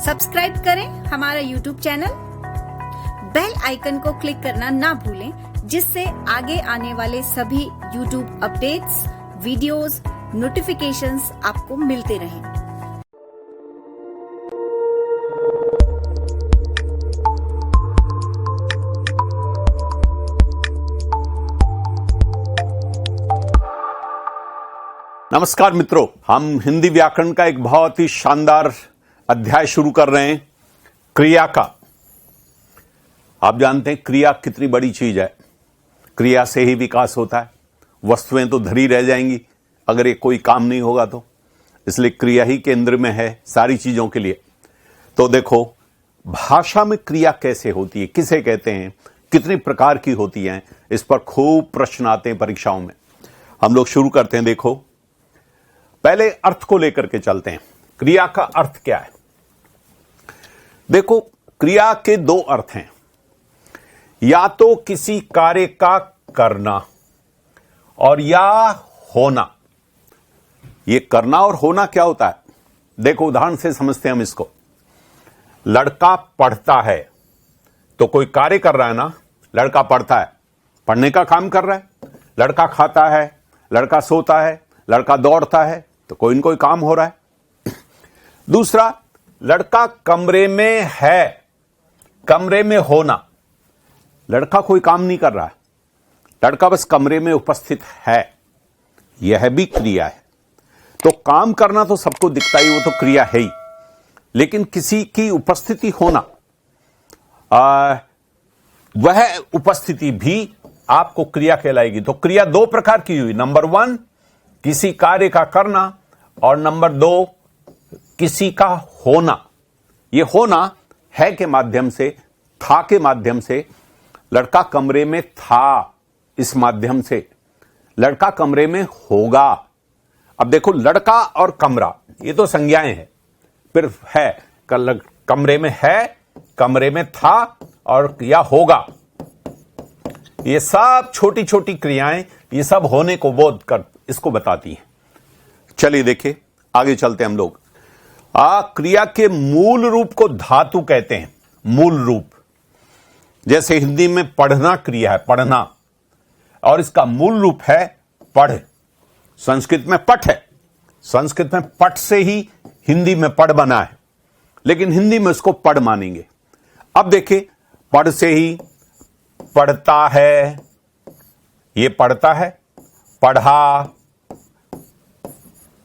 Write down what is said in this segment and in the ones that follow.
Subscribe करें हमारा YouTube channel, bell icon को क्लिक करना ना भूलें, जिससे आगे आने वाले सभी यूट्यूब अपडेट्स, वीडियोस, नोटिफिकेशंस आपको मिलते रहें। नमस्कार मित्रों, हम हिंदी व्याकरण का एक बहुत ही शानदार अध्याय शुरू कर रहे हैं, क्रिया का। आप जानते हैं क्रिया कितनी बड़ी चीज है। क्रिया से ही विकास होता है। वस्तुएं तो धरी रह जाएंगी अगर ये कोई काम नहीं होगा तो। इसलिए क्रिया ही केंद्र में है सारी चीजों के लिए। तो देखो, भाषा में क्रिया कैसे होती है, किसे कहते हैं, कितने प्रकार की होती हैं, इस पर खूब प्रश्न आते हैं परीक्षाओं में। हम लोग शुरू करते हैं। देखो, पहले अर्थ को लेकर के चलते हैं। क्रिया का अर्थ क्या है? देखो, क्रिया के दो अर्थ हैं। या तो किसी कार्य का करना और या होना। ये करना और होना क्या होता है? देखो, उदाहरण से समझते हैं हम इसको। लड़का पढ़ता है तो कोई कार्य कर रहा है ना। लड़का पढ़ता है, पढ़ने का काम कर रहा है। लड़का खाता है, लड़का सोता है, लड़का दौड़ता है, तो कोई न कोई काम हो रहा है। दूसरा, लड़का कमरे में है, कमरे में होना। लड़का कोई काम नहीं कर रहा है, लड़का बस कमरे में उपस्थित है, यह भी क्रिया है। तो काम करना तो सबको दिखता ही, वो तो क्रिया है ही। लेकिन किसी की उपस्थिति होना, वह उपस्थिति भी आपको क्रिया कहलाएगी। तो क्रिया दो प्रकार की हुई। नंबर 1, किसी कार्य का करना, और नंबर 2, किसी का होना। यह होना है के माध्यम से, था के माध्यम से। लड़का कमरे में था, इस माध्यम से। लड़का कमरे में होगा। अब देखो, लड़का और कमरा ये तो संज्ञाएं हैं। फिर है, कमरे में है, कमरे में था और या होगा। ये सब छोटी छोटी क्रियाएं, ये सब होने को बोध कर इसको बताती हैं। चलिए देखिए, आगे चलते हैं हम लोग। क्रिया के मूल रूप को धातु कहते हैं। मूल रूप, जैसे हिंदी में पढ़ना क्रिया है, पढ़ना, और इसका मूल रूप है पढ़। संस्कृत में पठ है। संस्कृत में पठ से ही हिंदी में पढ़ बना है, लेकिन हिंदी में इसको पढ़ मानेंगे। अब देखिए, पढ़ से ही पढ़ता है, ये पढ़ता है, पढ़ा,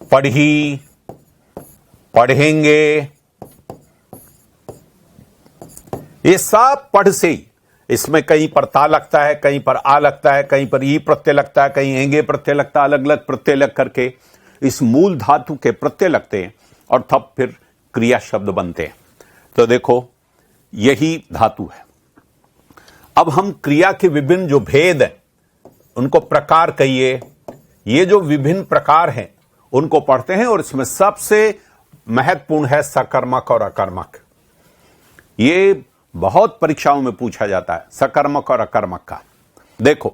पढ़ी, पढ़ेंगे, ये सब पढ़ से ही। इसमें कहीं पर ता लगता है, कहीं पर आ लगता है, कहीं पर ई प्रत्यय लगता है, कहीं एंगे प्रत्यय लगता है। अलग अलग प्रत्यय लग करके इस मूल धातु के प्रत्यय लगते हैं और तब फिर क्रिया शब्द बनते हैं। तो देखो, यही धातु है। अब हम क्रिया के विभिन्न जो भेद हैं, उनको प्रकार कहिए, ये जो विभिन्न प्रकार हैं उनको पढ़ते हैं। और इसमें सबसे महत्वपूर्ण है सकर्मक और अकर्मक। ये बहुत परीक्षाओं में पूछा जाता है, सकर्मक और अकर्मक का। देखो,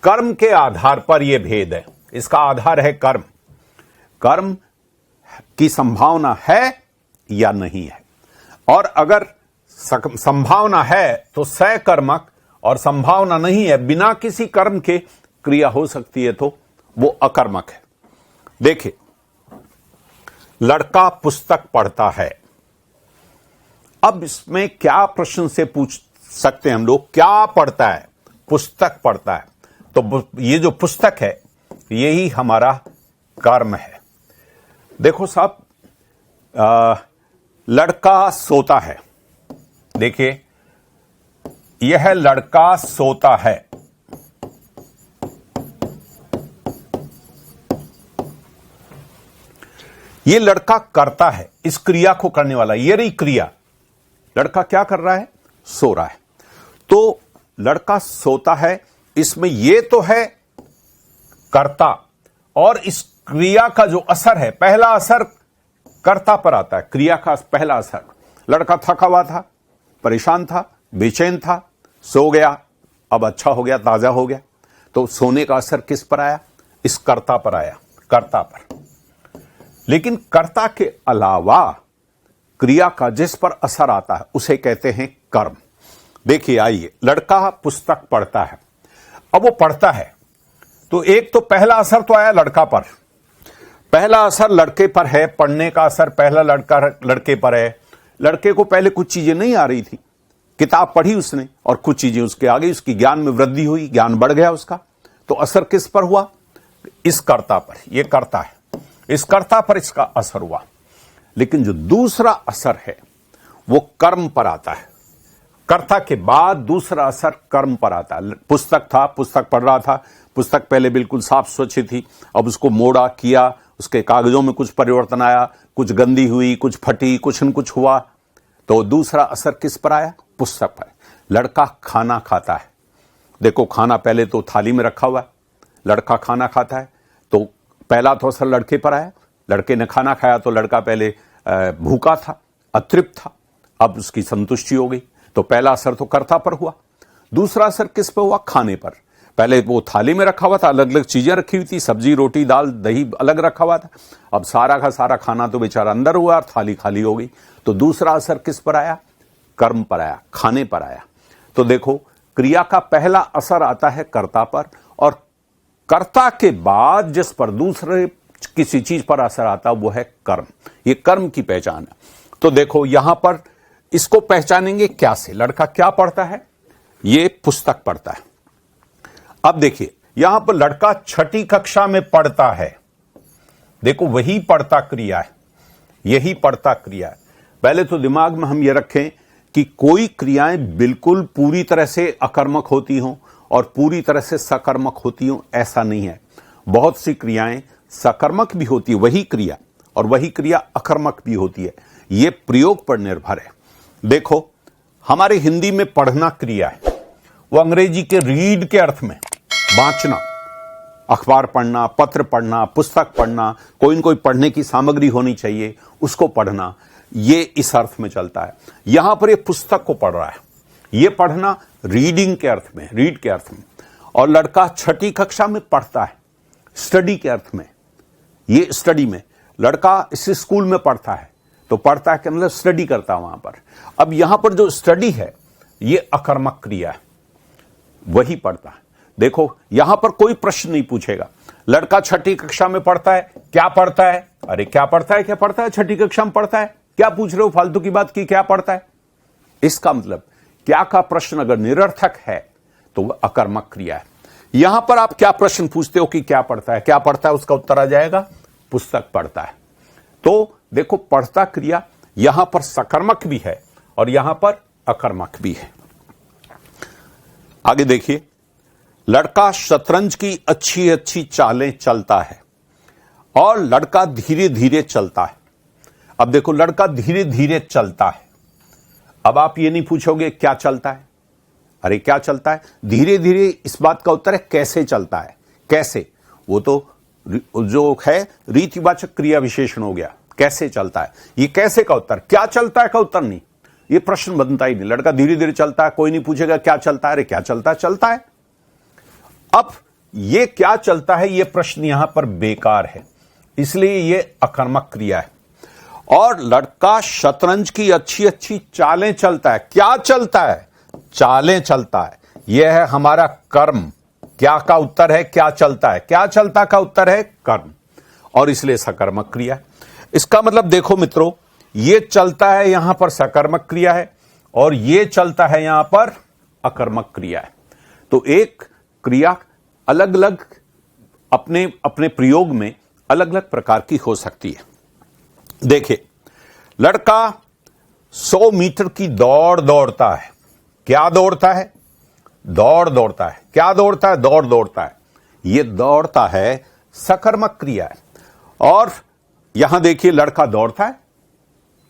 कर्म के आधार पर यह भेद है। इसका आधार है कर्म। कर्म की संभावना है या नहीं है। और अगर संभावना है तो सकर्मक, और संभावना नहीं है, बिना किसी कर्म के क्रिया हो सकती है, तो वो अकर्मक है। देखिए, लड़का पुस्तक पढ़ता है। अब इसमें क्या प्रश्न से पूछ सकते हैं हम लोग? क्या पढ़ता है? पुस्तक पढ़ता है। तो ये जो पुस्तक है, यही हमारा कर्म है। देखो साहब, लड़का सोता है। देखिए, यह लड़का सोता है। ये लड़का करता है, इस क्रिया को करने वाला, ये रही क्रिया। लड़का क्या कर रहा है? सो रहा है। तो लड़का सोता है, इसमें ये तो है कर्ता, और इस क्रिया का जो असर है, पहला असर कर्ता पर आता है। क्रिया का पहला असर, लड़का थका हुआ था, परेशान था, बेचैन था, सो गया, अब अच्छा हो गया, ताजा हो गया। तो सोने का असर किस पर आया? इस कर्ता पर आया, कर्ता पर। लेकिन कर्ता के अलावा क्रिया का जिस पर असर आता है उसे कहते हैं कर्म। देखिए, आइए, लड़का पुस्तक पढ़ता है। अब वो पढ़ता है तो एक तो पहला असर तो आया लड़का पर, पहला असर लड़के पर है, पढ़ने का असर पहला लड़के पर है। लड़के को पहले कुछ चीजें नहीं आ रही थी, किताब पढ़ी उसने और कुछ चीजें उसके आ गई, उसकी ज्ञान में वृद्धि हुई, ज्ञान बढ़ गया उसका। तो असर किस पर हुआ? इस कर्ता पर। ये कर्ता है, इस कर्ता पर इसका असर हुआ। लेकिन जो दूसरा असर है वो कर्म पर आता है। कर्ता के बाद दूसरा असर कर्म पर आता है। पुस्तक था, पुस्तक पढ़ रहा था, पुस्तक पहले बिल्कुल साफ स्वच्छ थी, अब उसको मोड़ा किया, उसके कागजों में कुछ परिवर्तन आया, कुछ गंदी हुई, कुछ फटी, कुछ न कुछ हुआ। तो दूसरा असर किस पर आया? पुस्तक पर। लड़का खाना खाता है। देखो, खाना पहले तो थाली में रखा हुआ है, लड़का खाना खाता है, तो पहला तो असर लड़के पर आया। लड़के ने खाना खाया तो लड़का पहले भूखा था, अतृप्त था, अब उसकी संतुष्टि हो गई। तो पहला असर तो कर्ता पर हुआ। दूसरा असर किस पर हुआ? खाने पर। पहले वो थाली में रखा हुआ था, अलग अलग चीजें रखी हुई थी, सब्जी, रोटी, दाल, दही अलग रखा हुआ था। अब सारा का सारा खाना तो बेचारा अंदर हुआ और थाली खाली हो गई। तो दूसरा असर किस पर आया? कर्म पर आया, खाने पर आया। तो देखो, क्रिया का पहला असर आता है कर्ता पर, और कर्ता के बाद जिस पर दूसरे किसी चीज पर असर आता वो है कर्म। ये कर्म की पहचान है। तो देखो, यहां पर इसको पहचानेंगे क्या से? लड़का क्या पढ़ता है? ये पुस्तक पढ़ता है। अब देखिए, यहां पर लड़का छठी कक्षा में पढ़ता है। देखो, वही पढ़ता क्रिया है, यही पढ़ता क्रिया है। पहले तो दिमाग में हम ये रखें कि कोई क्रियाएं बिल्कुल पूरी तरह से अकर्मक होती हों और पूरी तरह से सकर्मक होती हों, ऐसा नहीं है। बहुत सी क्रियाएं सकर्मक भी होती है, वही क्रिया, और वही क्रिया अकर्मक भी होती है। यह प्रयोग पर निर्भर है। देखो, हमारे हिंदी में पढ़ना क्रिया है, वो अंग्रेजी के रीड के अर्थ में बांचना, अखबार पढ़ना, पत्र पढ़ना, पुस्तक पढ़ना, कोई न कोई पढ़ने की सामग्री होनी चाहिए, उसको पढ़ना, ये इस अर्थ में चलता है। यहां पर ये पुस्तक को पढ़ रहा है, ये पढ़ना रीडिंग के अर्थ में, रीड के अर्थ में। और लड़का छठी कक्षा में पढ़ता है, स्टडी के अर्थ में। ये स्टडी में लड़का इस स्कूल में पढ़ता है, तो पढ़ता है कि मतलब स्टडी करता है वहां पर। अब यहां पर जो स्टडी है ये अकर्मक क्रिया है, वही पढ़ता है। देखो, यहां पर कोई प्रश्न नहीं पूछेगा। लड़का छठी कक्षा में पढ़ता है, क्या पढ़ता है? अरे क्या पढ़ता है, क्या पढ़ता है? छठी कक्षा में पढ़ता है, क्या पूछ रहे हो फालतू की बात की? क्या पढ़ता है? इसका मतलब क्या का प्रश्न अगर निरर्थक है तो वह अकर्मक क्रिया है। यहां पर आप क्या प्रश्न पूछते हो कि क्या पढ़ता है, क्या पढ़ता है, उसका उत्तर आ जाएगा पुस्तक पढ़ता है। तो देखो, पढ़ता क्रिया यहां पर सकर्मक भी है और यहां पर अकर्मक भी है। आगे देखिए, लड़का शतरंज की अच्छी अच्छी चालें चलता है और लड़का धीरे धीरे चलता है। अब देखो, लड़का धीरे धीरे चलता है। अब आप ये नहीं पूछोगे क्या चलता है, अरे क्या चलता है? धीरे धीरे, इस बात का उत्तर है कैसे चलता है। कैसे? वो तो जो है रीतिवाचक क्रिया विशेषण हो गया, कैसे चलता है। ये कैसे का उत्तर, क्या चलता है का उत्तर नहीं। ये प्रश्न बनता ही नहीं। लड़का धीरे धीरे चलता है, कोई नहीं पूछेगा क्या चलता है, अरे क्या चलता है, चलता है। अब ये क्या चलता है, ये प्रश्न यहां पर बेकार है, इसलिए ये अकर्मक क्रिया है। और लड़का शतरंज की अच्छी अच्छी चालें चलता है। क्या चलता है? चालें चलता है। यह है हमारा कर्म। क्या का उत्तर है? क्या चलता है। क्या चलता का उत्तर है कर्म, और इसलिए सकर्मक क्रिया है। इसका मतलब देखो मित्रों, ये चलता है यहां पर सकर्मक क्रिया है और ये चलता है यहां पर अकर्मक क्रिया है। तो एक क्रिया अलग अलग अपने अपने प्रयोग में अलग अलग प्रकार की हो सकती है। देखिए, लड़का 100 मीटर की दौड़ दौड़ता है। क्या दौड़ता है? दौड़ दौड़ता है। क्या दौड़ता है? दौड़ दौड़ता है। यह दौड़ता है सकर्मक क्रिया है। और यहां देखिए, लड़का दौड़ता है,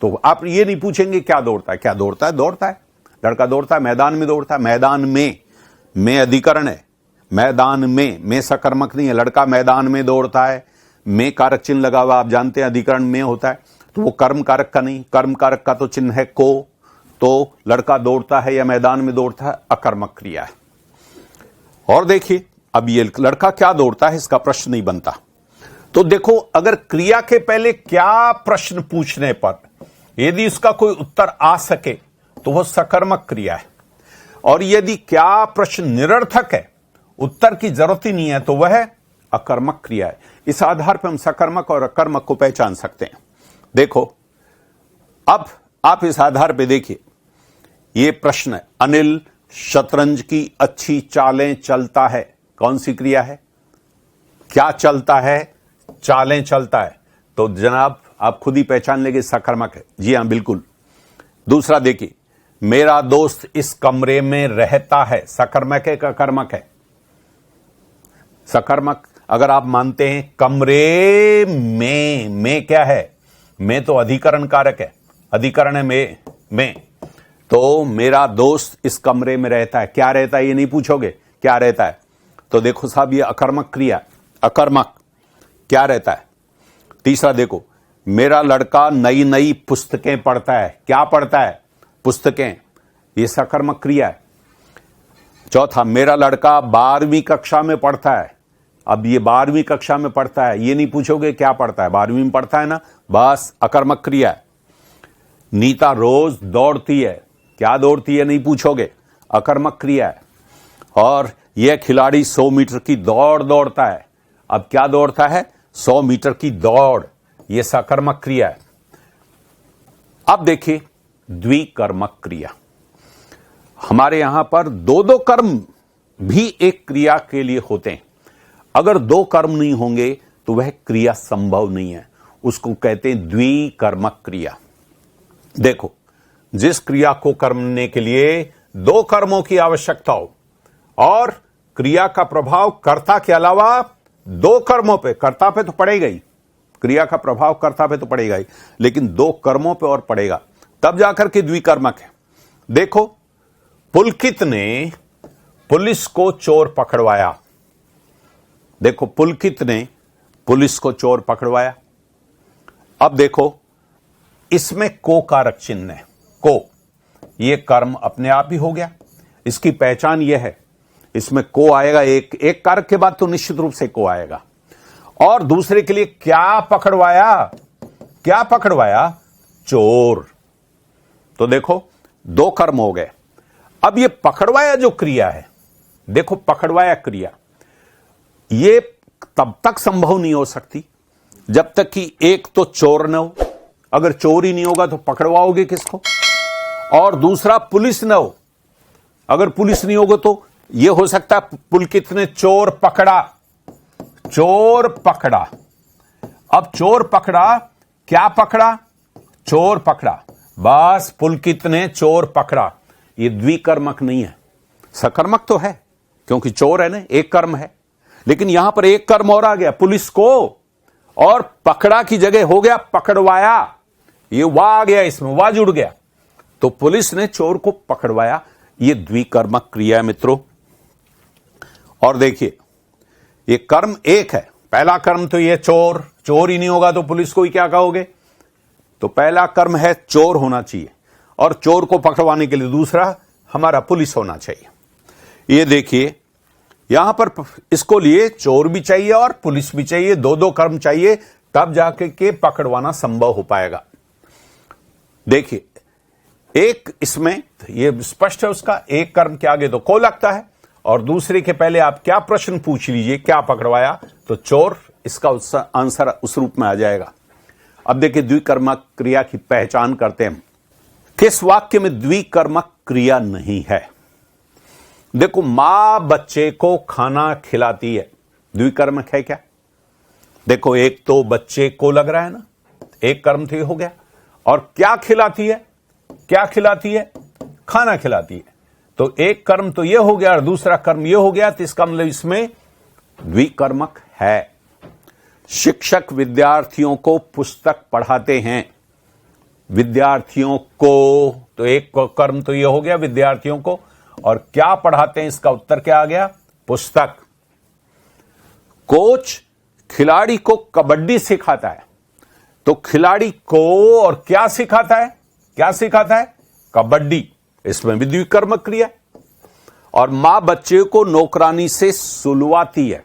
तो आप ये नहीं पूछेंगे क्या दौड़ता है। क्या दौड़ता है? दौड़ता है। लड़का दौड़ता है, मैदान में दौड़ता है। मैदान में अधिकरण है, मैदान में सकर्मक नहीं है। लड़का मैदान में दौड़ता है, में कारक चिन्ह लगा हुआ, आप जानते हैं अधिकरण में होता है, तो वो कर्म कारक का नहीं, कर्म कारक का तो चिन्ह है को। तो लड़का दौड़ता है या मैदान में दौड़ता है, अकर्मक क्रिया है। और देखिए, अब ये लड़का क्या दौड़ता है, इसका प्रश्न नहीं बनता। तो देखो, अगर क्रिया के पहले क्या प्रश्न पूछने पर यदि उसका कोई उत्तर आ सके तो वह सकर्मक क्रिया है, और यदि क्या प्रश्न निरर्थक है, उत्तर की जरूरत ही नहीं है, तो वह अकर्मक क्रिया है। इस आधार पर हम सकर्मक और अकर्मक को पहचान सकते हैं। देखो, अब आप इस आधार पर देखिए, यह प्रश्न है, अनिल शतरंज की अच्छी चालें चलता है, कौन सी क्रिया है? क्या चलता है? चालें चलता है। तो जनाब आप खुद ही पहचान लेंगे, सकर्मक है। जी हां, बिल्कुल। दूसरा देखिए, मेरा दोस्त इस कमरे में रहता है, सकर्मक है, अकर्मक है? सकर्मक। अगर आप मानते हैं कमरे में क्या है? में तो अधिकरण कारक है, अधिकरण है में। तो मेरा दोस्त इस कमरे में रहता है, क्या रहता है? ये नहीं पूछोगे क्या रहता है? तो देखो साहब, ये अकर्मक क्रिया, अकर्मक। क्या रहता है? तीसरा देखो, मेरा लड़का नई नई पुस्तकें पढ़ता है, क्या पढ़ता है? पुस्तकें, ये सकर्मक क्रिया है। चौथा, मेरा लड़का 12वीं कक्षा में पढ़ता है। अब ये 12वीं कक्षा में पढ़ता है, ये नहीं पूछोगे क्या पढ़ता है? 12वीं में पढ़ता है ना, बस अकर्मक क्रिया है। नीता रोज दौड़ती है, क्या दौड़ती है? नहीं पूछोगे, अकर्मक क्रिया है। और यह खिलाड़ी 100 मीटर की दौड़ दौड़ता है, अब क्या दौड़ता है? 100 मीटर की दौड़, यह सकर्मक क्रिया है। अब देखिए द्विकर्मक क्रिया। हमारे यहां पर दो कर्म भी एक क्रिया के लिए होते हैं। अगर 2 कर्म नहीं होंगे तो वह क्रिया संभव नहीं है, उसको कहते हैं द्विकर्मक क्रिया। देखो, जिस क्रिया को करने के लिए 2 कर्मों की आवश्यकता हो और क्रिया का प्रभाव कर्ता के अलावा 2 कर्मों पे, कर्ता पे तो पड़ेगा ही, क्रिया का प्रभाव कर्ता पे तो पड़ेगा ही, लेकिन 2 कर्मों पे और पड़ेगा, तब जाकर के द्विकर्मक है। देखो, पुलकित ने पुलिस को चोर पकड़वाया। देखो, पुलकित ने पुलिस को चोर पकड़वाया। अब देखो, इसमें को कारक चिन्ह है, को, यह कर्म अपने आप ही हो गया। इसकी पहचान यह है, इसमें को आएगा, एक कारक के बाद तो निश्चित रूप से को आएगा। और दूसरे के लिए क्या पकड़वाया? क्या पकड़वाया? चोर। तो देखो 2 कर्म हो गए। अब ये पकड़वाया जो क्रिया है, देखो पकड़वाया क्रिया, ये तब तक संभव नहीं हो सकती जब तक कि एक तो चोर न हो। अगर चोर ही नहीं होगा तो पकड़वाओगे किसको? और दूसरा पुलिस न हो। अगर पुलिस नहीं होगा तो यह हो सकता है पुलकित ने चोर पकड़ा, चोर पकड़ा। अब चोर पकड़ा, क्या पकड़ा? चोर पकड़ा, बस पुलकित ने चोर पकड़ा। यह द्विकर्मक नहीं है, सकर्मक तो है क्योंकि चोर है ना, एक कर्म है, लेकिन यहां पर एक कर्म और आ गया, पुलिस को, और पकड़ा की जगह हो गया पकड़वाया। ये वाह आ गया, इसमें वाह जुड़ गया, तो पुलिस ने चोर को पकड़वाया। ये द्विकर्मक क्रिया है मित्रों। और देखिए, ये कर्म एक है। पहला कर्म तो ये चोर, चोर ही नहीं होगा तो पुलिस को ही क्या कहोगे? तो पहला कर्म है चोर होना चाहिए, और चोर को पकड़वाने के लिए दूसरा हमारा पुलिस होना चाहिए। ये देखिए, यहां पर इसको लिए चोर भी चाहिए और पुलिस भी चाहिए, 2 कर्म चाहिए, तब जाके के पकड़वाना संभव हो पाएगा। देखिए, एक इसमें ये स्पष्ट है, उसका एक कर्म के आगे तो को लगता है, और दूसरे के पहले आप क्या प्रश्न पूछ लीजिए, क्या पकड़वाया? तो चोर, इसका आंसर उस रूप में आ जाएगा। अब देखिए, द्विकर्मक क्रिया की पहचान करते हैं। किस वाक्य में द्विकर्मक क्रिया नहीं है? देखो, मां बच्चे को खाना खिलाती है, द्विकर्मक है क्या? देखो, एक तो बच्चे को लग रहा है ना, एक कर्म तो ये हो गया, और क्या खिलाती है? क्या खिलाती है? खाना खिलाती है, तो एक कर्म तो ये हो गया और दूसरा कर्म ये हो गया, तो इसका मतलब इसमें द्विकर्मक है। शिक्षक विद्यार्थियों को पुस्तक पढ़ाते हैं, विद्यार्थियों को, तो एक कर्म तो ये हो गया विद्यार्थियों को, और क्या पढ़ाते हैं? इसका उत्तर क्या आ गया? पुस्तक। कोच खिलाड़ी को कबड्डी सिखाता है, तो खिलाड़ी को और क्या सिखाता है? क्या सिखाता है? कबड्डी, इसमें भी द्विकर्मक क्रिया। और मां बच्चे को नौकरानी से सुलवाती है।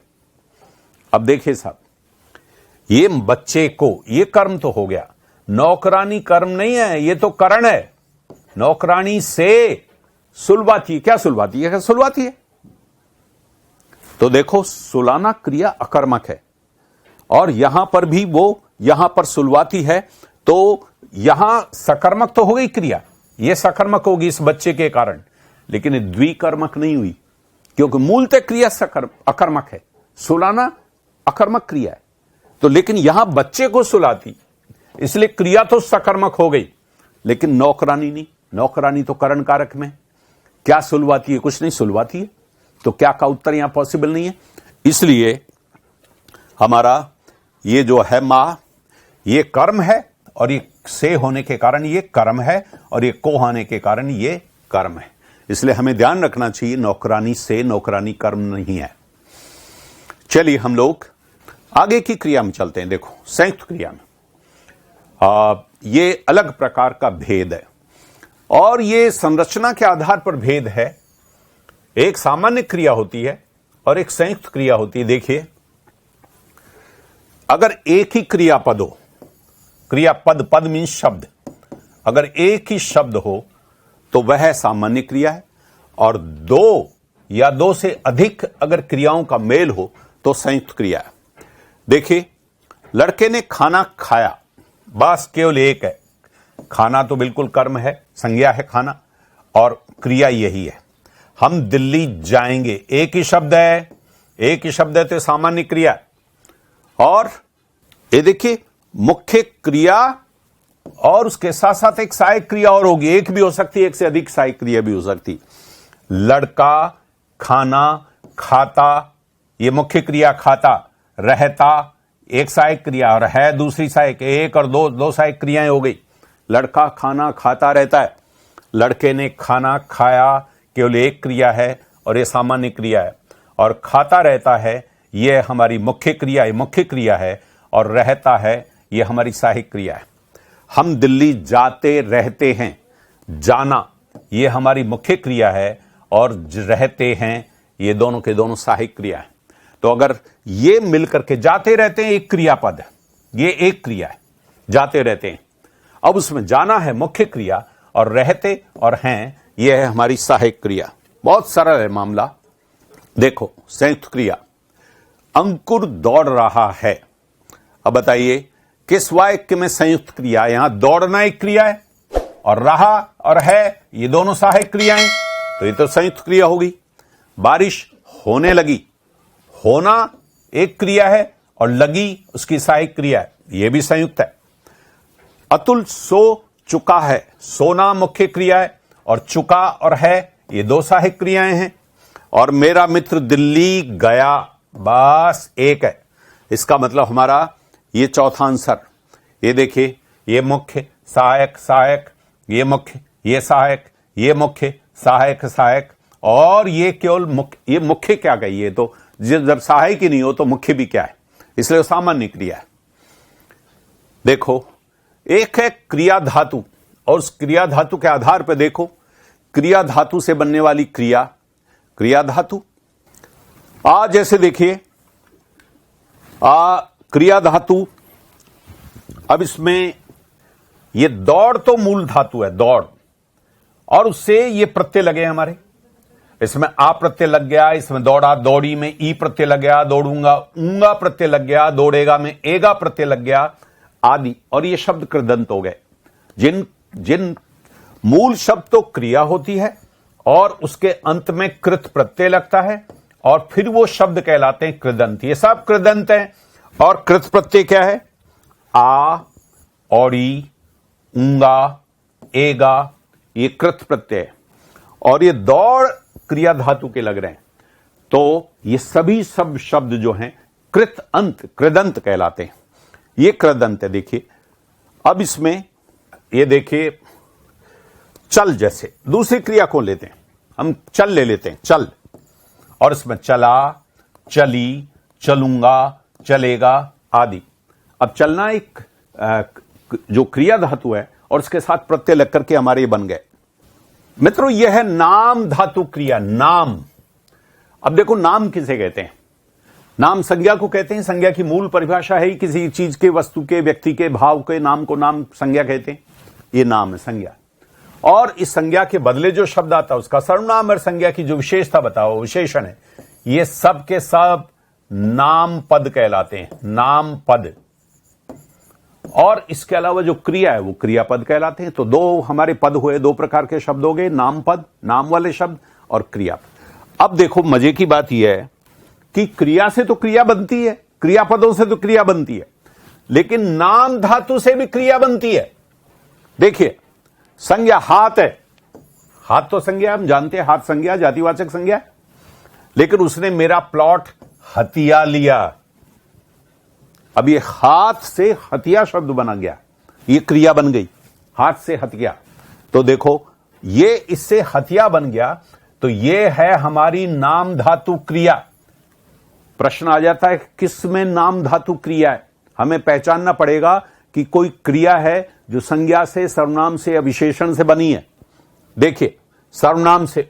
अब देखिए साहब, ये बच्चे को, ये कर्म तो हो गया, नौकरानी कर्म नहीं है, ये तो करण है। नौकरानी से सुलवाती है। क्या सुलवाती है? क्या सुलवाती है? तो देखो, सुलाना क्रिया अकर्मक है और यहां पर भी वो यहां पर सुलवाती है, तो यहां सकर्मक तो हो गई क्रिया, ये सकर्मक होगी इस बच्चे के कारण, लेकिन द्विकर्मक नहीं हुई, क्योंकि मूलतः क्रिया अकर्मक है, सुलाना अकर्मक क्रिया है। तो लेकिन यहां बच्चे को सुलाती, इसलिए क्रिया तो सकर्मक हो गई, लेकिन नौकरानी नहीं। नौकरानी तो करण कारक में। क्या सुलवाती है? कुछ नहीं सुलवाती है। तो क्या का उत्तर यहां पॉसिबल नहीं है। इसलिए हमारा ये जो है मां, ये कर्म है और ये से होने के कारण ये कर्म है और ये को होने के कारण ये कर्म है। इसलिए हमें ध्यान रखना चाहिए, नौकरानी से, नौकरानी कर्म नहीं है। चलिए हम लोग आगे की क्रिया में चलते हैं। देखो, संयुक्त क्रिया में ये अलग प्रकार का भेद है और ये संरचना के आधार पर भेद है। एक सामान्य क्रिया होती है और एक संयुक्त क्रिया होती है। देखिए, अगर एक ही क्रियापद हो, क्रियापद, पद मीन्स शब्द, अगर एक ही शब्द हो तो वह सामान्य क्रिया है, और दो या दो से अधिक अगर क्रियाओं का मेल हो तो संयुक्त क्रिया है। देखिए, लड़के ने खाना खाया, बस केवल एक है। खाना तो बिल्कुल कर्म है, संज्ञा है खाना, और क्रिया यही है। हम दिल्ली जाएंगे, एक ही शब्द है, एक ही शब्द है, तो सामान्य क्रिया। और ये देखिए, मुख्य क्रिया और उसके साथ साथ एक सहायक क्रिया और होगी, एक भी हो सकती है, एक से अधिक सहायक क्रिया भी हो सकती। लड़का खाना खाता, ये मुख्य क्रिया खाता, रहता एक सहायक क्रिया और है दूसरी सहायक, एक और दो सहायक क्रियाएं हो गई। लड़का खाना खाता रहता है, लड़के ने खाना खाया केवल एक क्रिया है और ये सामान्य क्रिया है, और खाता रहता है ये हमारी मुख्य क्रिया, ये मुख्य क्रिया है, और रहता है ये हमारी सहायक क्रिया है। हम दिल्ली जाते रहते हैं, जाना ये हमारी मुख्य क्रिया है और रहते हैं ये दोनों के दोनों सहायक क्रिया है। तो अगर ये मिलकर के जाते रहते हैं, एक क्रियापद है, ये एक क्रिया है, जाते रहते हैं। अब उसमें जाना है मुख्य क्रिया और रहते और हैं ये है हमारी सहायक क्रिया। बहुत सरल है मामला। देखो, संयुक्त क्रिया, अंकुर दौड़ रहा है। अब बताइए, किस वाक्य में संयुक्त क्रिया? यहां दौड़ना एक क्रिया है और रहा और है ये दोनों सहायक क्रियाएं, तो ये तो संयुक्त क्रिया होगी। बारिश होने लगी, होना एक क्रिया है और लगी उसकी सहायक क्रिया है, यह भी संयुक्त है। अतुल सो चुका है, सोना मुख्य क्रिया है और चुका और है ये दो सहायक क्रियाएं हैं। और मेरा मित्र दिल्ली गया, बस एक है। इसका मतलब हमारा ये चौथा आंसर, ये देखिए, ये मुख्य सहायक सहायक, ये मुख्य, ये सहायक, ये मुख्य सहायक सहायक, और ये केवल मुख्य। ये मुख्य क्या गई? ये तो जब सहायक ही नहीं हो तो मुख्य भी क्या है, इसलिए सामान्य क्रिया है। देखो, एक है क्रिया धातु, और उस क्रिया धातु के आधार पर देखो, क्रिया धातु से बनने वाली क्रिया, क्रिया धातु। जैसे देखिए, क्रिया धातु, अब इसमें ये दौड़ तो मूल धातु है, दौड़, और उससे ये प्रत्यय लगे हमारे। इसमें आ प्रत्यय लग गया, इसमें दौड़ा दौड़ी में ई प्रत्यय लग गया, दौड़ूंगा ऊंगा प्रत्यय लग गया, दौड़ेगा में एगा प्रत्यय लग गया आदि, और ये शब्द कृदंत हो गए। जिन मूल शब्द तो क्रिया होती है और उसके अंत में कृत प्रत्यय लगता है और फिर वो शब्द कहलाते हैं कृदंत। ये सब कृदंत हैं। और कृत प्रत्यय क्या है? आ, औड़ी, ऊंगा, एगा, ये कृत प्रत्यय है। और ये दौड़ क्रिया धातु के लग रहे हैं, तो ये सभी सब शब्द जो हैं कृत अंत, कृदंत कहलाते हैं। ये कृदंत है। देखिए, अब इसमें ये देखिए, चल, जैसे दूसरी क्रिया को लेते हैं, हम चल ले लेते हैं, चल, और इसमें चला, चली, चलूंगा, चलेगा आदि। अब चलना एक जो क्रिया धातु है और उसके साथ प्रत्यय लग करके हमारे बन गए। मित्रों, यह है नाम धातु क्रिया, नाम। अब देखो, नाम किसे कहते हैं? नाम संज्ञा को कहते हैं। संज्ञा की मूल परिभाषा है किसी चीज के, वस्तु के, व्यक्ति के, भाव के नाम को नाम संज्ञा कहते हैं। ये नाम है संज्ञा। और इस संज्ञा के बदले जो शब्द आता है उसका सर्वनाम, और संज्ञा की जो विशेषता बताओ विशेषण है, ये सब के सब नाम पद कहलाते हैं, नाम पद। और इसके अलावा जो क्रिया है वो क्रियापद कहलाते हैं। तो दो हमारे पद हुए, दो प्रकार के शब्द हो गए, नाम पद, नाम वाले शब्द, और क्रियापद। अब देखो मजे की बात यह है कि क्रिया से तो क्रिया बनती है, क्रियापदों से तो क्रिया बनती है, लेकिन नाम धातु से भी क्रिया बनती है। देखिए संज्ञा हाथ है, हाथ तो संज्ञा हम जानते हैं, हाथ संज्ञा जातिवाचक संज्ञा, लेकिन उसने मेरा प्लॉट हथिया लिया। अब ये हाथ से हथिया शब्द बना गया, ये क्रिया बन गई, हाथ से हथिया। तो देखो ये इससे हथिया बन गया, तो ये है हमारी नाम धातु क्रिया। प्रश्न आ जाता है किस में नाम धातु क्रिया है। हमें पहचानना पड़ेगा कि कोई क्रिया है जो संज्ञा से, सर्वनाम से या विशेषण से बनी है। देखिए सर्वनाम से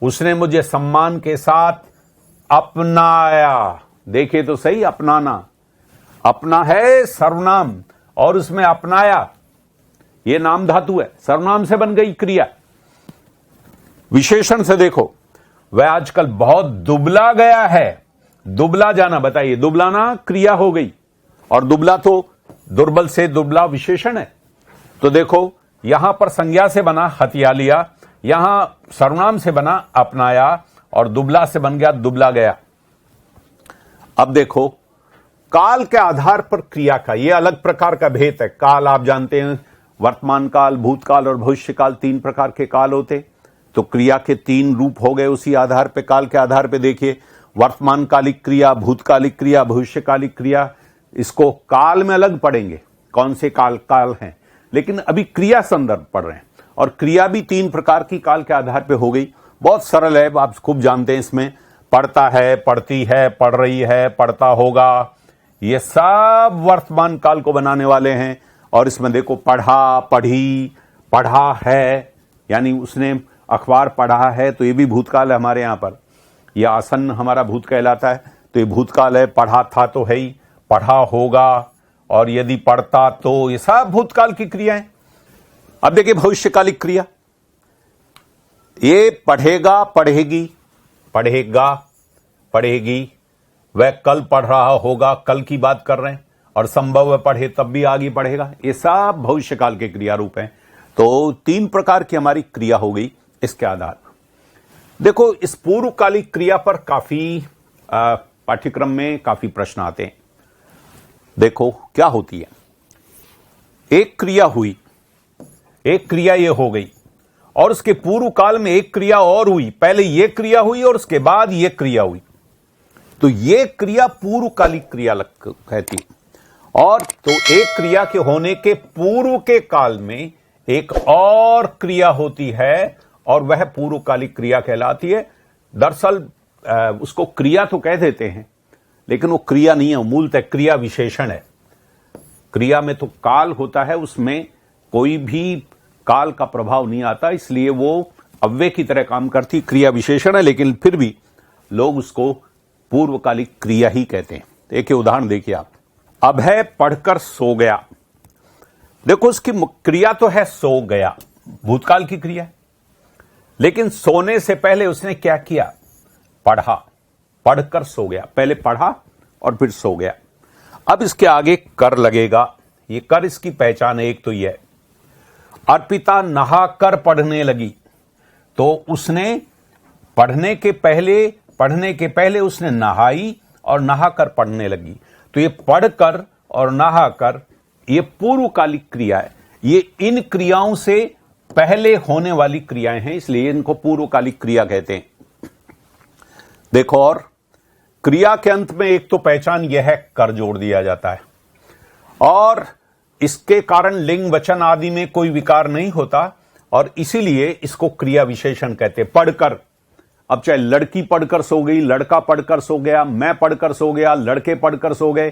उसने मुझे सम्मान के साथ अपनाया। देखिए तो सही, अपनाना, अपना है सर्वनाम, और उसमें अपनाया ये नाम धातु है, सर्वनाम से बन गई क्रिया। विशेषण से देखो वह आजकल बहुत दुबला गया है। दुबला जाना, बताइए दुबलाना क्रिया हो गई, और दुबला तो दुर्बल से दुबला विशेषण है। तो देखो यहां पर संज्ञा से बना हथिया लिया, यहां सर्वनाम से बना अपनाया, और दुबला से बन गया दुबला गया। अब देखो काल के आधार पर क्रिया का ये अलग प्रकार का भेद है। काल आप जानते हैं, वर्तमान काल, भूतकाल और भविष्यकाल, तीन प्रकार के काल होते। तो क्रिया के तीन रूप हो गए उसी आधार पे, काल के आधार पे। देखिए वर्तमान कालिक क्रिया, भूतकालिक क्रिया, भविष्यकालिक क्रिया, इसको काल में अलग पढ़ेंगे कौन से काल हैं, लेकिन अभी क्रिया संदर्भ पढ़ रहे हैं। और क्रिया भी तीन प्रकार की काल के आधार पे हो गई। बहुत सरल है, आप खूब जानते हैं। इसमें पढ़ता है, पढ़ती है, पढ़ रही है, पढ़ता होगा, ये सब वर्तमान काल को बनाने वाले हैं। और इसमें देखो पढ़ा, पढ़ी, पढ़ा है, यानी उसने अखबार पढ़ा है, तो ये भी भूतकाल है हमारे यहां पर। यह आसन्न हमारा भूत कहलाता है, तो ये भूतकाल है। पढ़ा था तो है ही, पढ़ा होगा, और यदि पढ़ता तो, ये सब भूतकाल की क्रियाएं। अब देखिए भविष्यकालिक क्रिया, ये पढ़ेगा, पढ़ेगी, पढ़ेगा, पढ़ेगी, वह कल पढ़ रहा होगा, कल की बात कर रहे हैं, और संभव है पढ़े तब भी आगे पढ़ेगा। ये सब भविष्यकाल के क्रिया रूप हैं। तो तीन प्रकार की हमारी क्रिया हो गई इसके आधार पर। देखो इस पूर्वकालिक क्रिया पर काफी पाठ्यक्रम में काफी प्रश्न आते हैं। देखो क्या होती है, एक क्रिया हुई, एक क्रिया ये हो गई, और उसके पूर्व काल में एक क्रिया और हुई। पहले ये क्रिया हुई और उसके बाद ये क्रिया हुई, तो ये क्रिया पूर्वकालिक क्रिया कहती है। और तो एक क्रिया के होने के पूर्व के काल में एक और क्रिया होती है, और वह पूर्वकालिक क्रिया कहलाती है। दरअसल उसको क्रिया तो कह देते हैं, लेकिन वो क्रिया नहीं है, मूलतः क्रिया विशेषण है। क्रिया में तो काल होता है, उसमें कोई भी काल का प्रभाव नहीं आता, इसलिए वो अव्यय की तरह काम करती, क्रिया विशेषण है, लेकिन फिर भी लोग उसको पूर्वकालिक क्रिया ही कहते हैं। एक उदाहरण देखिए आप, अभय पढ़कर सो गया। देखो उसकी क्रिया तो है सो गया, भूतकाल की क्रिया है, लेकिन सोने से पहले उसने क्या किया, पढ़ा, पढ़कर सो गया। पहले पढ़ा और फिर सो गया। अब इसके आगे कर लगेगा, ये कर इसकी पहचान है। एक तो यह अर्पिता नहाकर पढ़ने लगी, तो उसने पढ़ने के पहले उसने नहाई और नहाकर पढ़ने लगी। तो ये पढ़कर और नहाकर ये पूर्वकालिक क्रिया है। ये इन क्रियाओं से पहले होने वाली क्रियाएं हैं, इसलिए इनको पूर्वकालिक क्रिया कहते हैं। देखो और क्रिया के अंत में एक तो पहचान यह है, कर जोड़ दिया जाता है, और इसके कारण लिंग वचन आदि में कोई विकार नहीं होता, और इसीलिए इसको क्रिया विशेषण कहते हैं। पढ़कर, अब चाहे लड़की पढ़कर सो गई, लड़का पढ़कर सो गया, मैं पढ़कर सो गया, लड़के पढ़कर सो गए,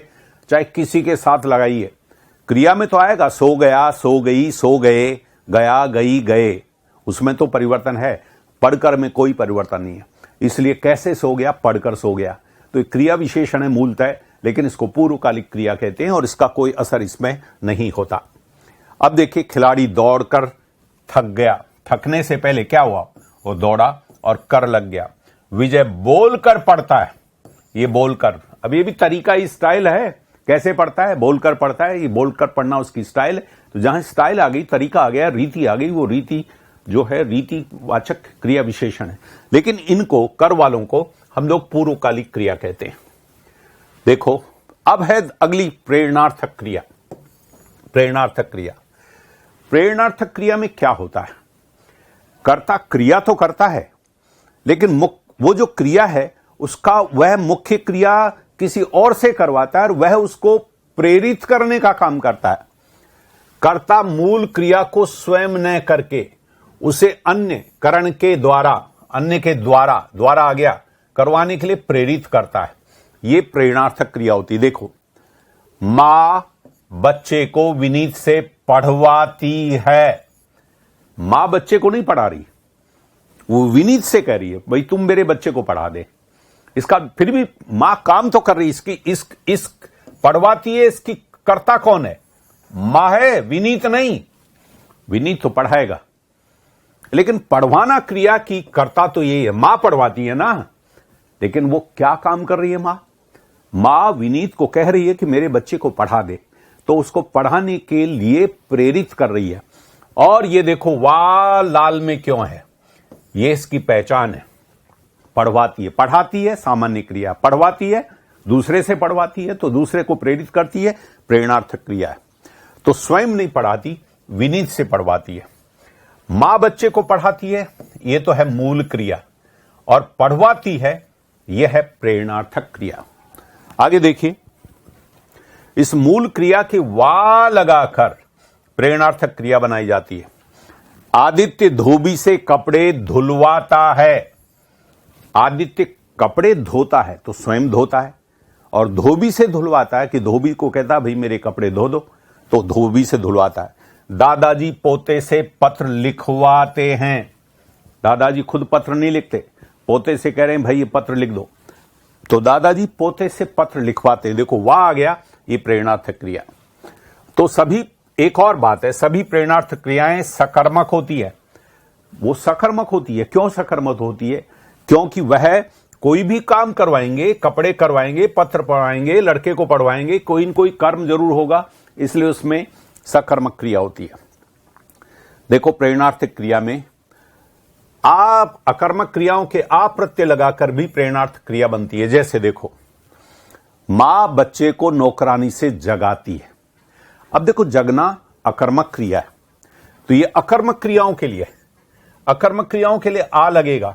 चाहे किसी के साथ लगाइए, क्रिया में तो आएगा सो गया, सो गई, सो गए, गया, गई, गए, उसमें तो परिवर्तन है। पढ़कर में कोई परिवर्तन नहीं है, इसलिए कैसे सो गया, पढ़कर सो गया। तो ये क्रिया विशेषण है मूलतः, लेकिन इसको पूर्वकालिक क्रिया कहते हैं और इसका कोई असर इसमें नहीं होता। अब देखिए, खिलाड़ी दौड़कर थक गया। थकने से पहले क्या हुआ? वो दौड़ा और कर लग गया। विजय बोलकर पढ़ता है। ये बोलकर, अब ये भी तरीका ही स्टाइल है, कैसे पढ़ता है? बोलकर पढ़ता है। ये बोलकर पढ़ना उसकी स्टाइल है। तो जहां स्टाइल आ गई, तरीका आ गया, रीति आ गई, वो रीति जो है रीतिवाचक क्रिया विशेषण है। लेकिन इनको, कर वालों को हम लोग पूर्वकालिक क्रिया कहते हैं। देखो, अब है अगली प्रेरणार्थक क्रिया। प्रेरणार्थक क्रिया, प्रेरणार्थक क्रिया में क्या होता है? कर्ता क्रिया तो करता है, लेकिन वो जो क्रिया है उसका वह मुख्य क्रिया किसी और से करवाता है और वह उसको प्रेरित करने का काम करता है। कर्ता मूल क्रिया को स्वयं न करके उसे अन्य करण के द्वारा, अन्य के द्वारा आ गया, करवाने के लिए प्रेरित करता है। यह प्रेरणार्थक क्रिया होती है। देखो, मां बच्चे को विनीत से पढ़वाती है। मां बच्चे को नहीं पढ़ा रही, वो विनीत से कह रही है, भाई तुम मेरे बच्चे को पढ़ा दे। इसका फिर भी मां काम तो कर रही, इस पढ़वाती है, इसकी कर्ता कौन है? मां है, विनीत नहीं। विनीत तो पढ़ाएगा, लेकिन पढ़वाना क्रिया की कर्ता तो यही है, मां पढ़वाती है ना। लेकिन वो क्या काम कर रही है? मां विनीत को कह रही है कि मेरे बच्चे को पढ़ा दे, तो उसको पढ़ाने के लिए प्रेरित कर रही है। और ये देखो, वाह लाल में क्यों है, ये इसकी पहचान है। पढ़वाती है, पढ़ाती है, सामान्य क्रिया। पढ़वाती है, दूसरे से पढ़वाती है, तो दूसरे को प्रेरित करती है, प्रेरणार्थक क्रिया है। तो स्वयं नहीं पढ़ाती, विनीत से पढ़वाती है। मां बच्चे को पढ़ाती है, यह तो है मूल क्रिया, और पढ़वाती है, यह है प्रेरणार्थक क्रिया। आगे देखिए, इस मूल क्रिया के वा लगाकर प्रेरणार्थक क्रिया बनाई जाती है। आदित्य धोबी से कपड़े धुलवाता है। आदित्य कपड़े धोता है तो स्वयं धोता है, और धोबी से धुलवाता है कि धोबी को कहता है भाई मेरे कपड़े धो दो, तो धोबी से धुलवाता है। दादाजी पोते से पत्र लिखवाते हैं। दादाजी खुद पत्र नहीं लिखते, पोते से कह रहे हैं भाई ये पत्र लिख दो, तो दादाजी पोते से पत्र लिखवाते हैं। देखो, वाह आ गया, ये प्रेरणार्थक क्रिया। तो सभी, एक और बात है, सभी प्रेरणार्थक क्रियाएं सकर्मक होती है। वो सकर्मक होती है। क्यों सकर्मक होती है? क्योंकि वह कोई भी काम करवाएंगे, कपड़े करवाएंगे, पत्र पढ़ाएंगे, लड़के को पढ़वाएंगे, कोई न कोई कर्म जरूर होगा, इसलिए उसमें सकर्मक क्रिया होती है। देखो, प्रेरणार्थक क्रिया में आप अकर्मक क्रियाओं के आप प्रत्यय लगाकर भी प्रेरणार्थ क्रिया बनती है। जैसे देखो, मां बच्चे को नौकरानी से जगाती है। अब देखो, जगना अकर्मक क्रिया है, तो ये अकर्मक क्रियाओं के लिए, अकर्मक क्रियाओं के लिए आ लगेगा,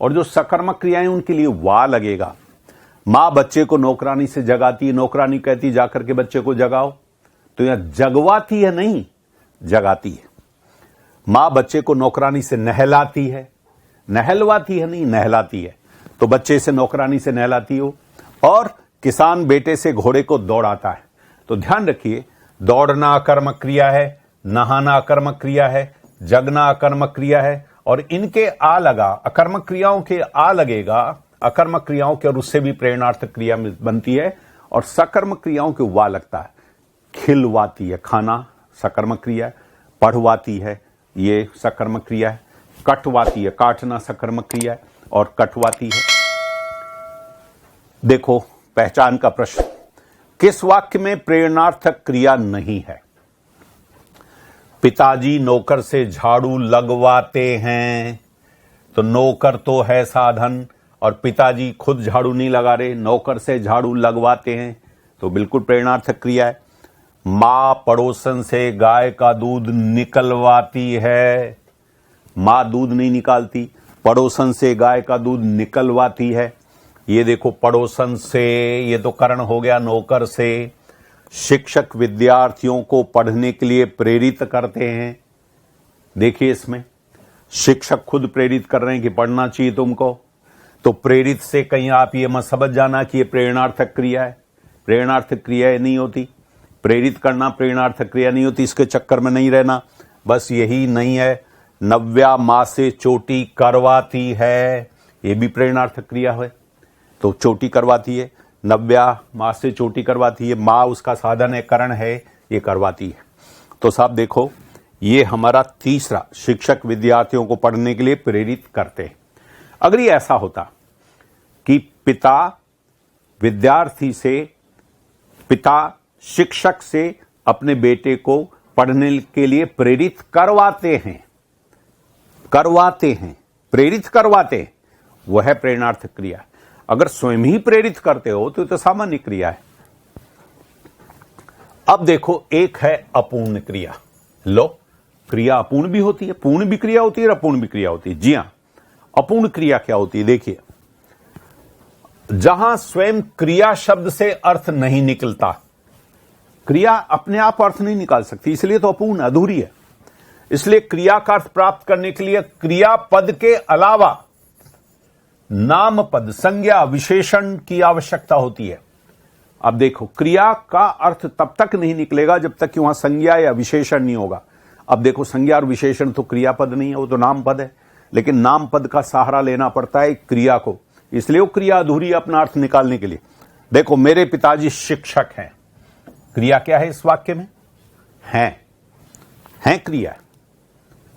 और जो सकर्मक क्रियाएं उनके लिए वा लगेगा। मां बच्चे को नौकरानी से जगाती है, नौकरानी कहती जाकर के बच्चे को जगाओ, तो यहां जगवाती है नहीं, जगाती है। मां बच्चे को नौकरानी से नहलाती है, नहलवाती है नहीं, नहलाती है, तो बच्चे से नौकरानी से नहलाती हो। और किसान बेटे से घोड़े को दौड़ाता है। तो ध्यान रखिए, दौड़ना अकर्मक क्रिया है, नहाना अकर्मक क्रिया है, जगना अकर्मक क्रिया है, और इनके आ लगा, अकर्मक क्रियाओं के आ लगेगा, अकर्मक क्रियाओं के, और उससे भी प्रेरणार्थक क्रिया बनती है। और सकर्मक क्रियाओं के वा लगता है। खिलवाती है, खाना सकर्मक क्रिया है। पढ़वाती है, ये सकर्मक क्रिया है। कटवाती है, काटना सकर्मक क्रिया है, और कटवाती है। देखो, पहचान का प्रश्न, किस वाक्य में प्रेरणार्थक क्रिया नहीं है? पिताजी नौकर से झाड़ू लगवाते हैं, तो नौकर तो है साधन, और पिताजी खुद झाड़ू नहीं लगा रहे, नौकर से झाड़ू लगवाते हैं, तो बिल्कुल प्रेरणार्थक क्रिया है। मां पड़ोसन से गाय का दूध निकलवाती है। मां दूध नहीं निकालती, पड़ोसन से गाय का दूध निकलवाती है। ये देखो, पड़ोसन से, ये तो करण हो गया, नौकर से। शिक्षक विद्यार्थियों को पढ़ने के लिए प्रेरित करते हैं। देखिए, इसमें शिक्षक खुद प्रेरित कर रहे हैं कि पढ़ना चाहिए तुमको, तो प्रेरित से कहीं आप ये मत समझ जाना कि ये प्रेरणार्थक क्रिया है। प्रेरणार्थक क्रिया नहीं होती, प्रेरित करना प्रेरणार्थक क्रिया नहीं होती, इसके चक्कर में नहीं रहना। बस यही नहीं है, नव्या मां से चोटी करवाती है, ये भी प्रेरणार्थक क्रिया है। तो चोटी करवाती है, नव्या माँ से चोटी करवाती है, माँ उसका साधन है, करण है, ये करवाती है। तो साहब देखो, ये हमारा तीसरा, शिक्षक विद्यार्थियों को पढ़ने के लिए प्रेरित करते हैं। अगर ये ऐसा होता कि पिता शिक्षक से अपने बेटे को पढ़ने के लिए प्रेरित करवाते हैं, प्रेरित करवाते हैं, वह है प्रेरणार्थक क्रिया। अगर स्वयं ही प्रेरित करते हो तो सामान्य क्रिया है। अब देखो, एक है अपूर्ण क्रिया। लो, क्रिया अपूर्ण भी होती है, पूर्ण भी क्रिया होती है और अपूर्ण भी क्रिया होती है। जी हां, अपूर्ण क्रिया क्या होती है? देखिए, जहां स्वयं क्रिया शब्द से अर्थ नहीं निकलता, क्रिया अपने आप अर्थ नहीं निकाल सकती, इसलिए तो अपूर्ण, अधूरी है। इसलिए क्रिया का अर्थ प्राप्त करने के लिए क्रिया पद के अलावा नाम पद, संज्ञा, विशेषण की आवश्यकता होती है। अब देखो, क्रिया का अर्थ तब तक नहीं निकलेगा जब तक कि वहां संज्ञा या विशेषण नहीं होगा। अब देखो, संज्ञा और विशेषण तो क्रिया पद नहीं है, वो तो नाम पद है, लेकिन नाम पद का सहारा लेना पड़ता है क्रिया को, इसलिए वो क्रिया अधूरी है अपना अर्थ निकालने के लिए। देखो, मेरे पिताजी शिक्षक हैं, क्रिया क्या है इस वाक्य में? हैं क्रिया।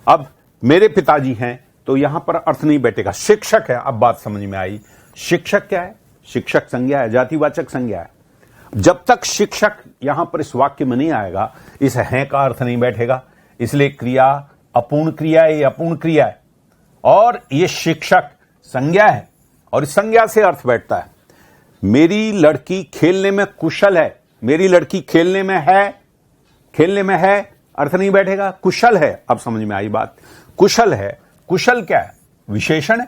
अब मेरे पिताजी हैं तो यहां पर अर्थ नहीं बैठेगा, शिक्षक है। अब बात समझ में आई। शिक्षक क्या है? शिक्षक संज्ञा है, जातिवाचक संज्ञा है। जब तक शिक्षक यहां पर इस वाक्य में नहीं आएगा, इस हैं का अर्थ नहीं बैठेगा, इसलिए क्रिया अपूर्ण क्रिया है, ये अपूर्ण क्रिया है। और ये शिक्षक संज्ञा है और इस संज्ञा से अर्थ बैठता है। मेरी लड़की खेलने में कुशल है, मेरी लड़की खेलने में है, अर्थ नहीं बैठेगा, कुशल है। अब समझ में आई बात, कुशल है। कुशल क्या है? विशेषण है।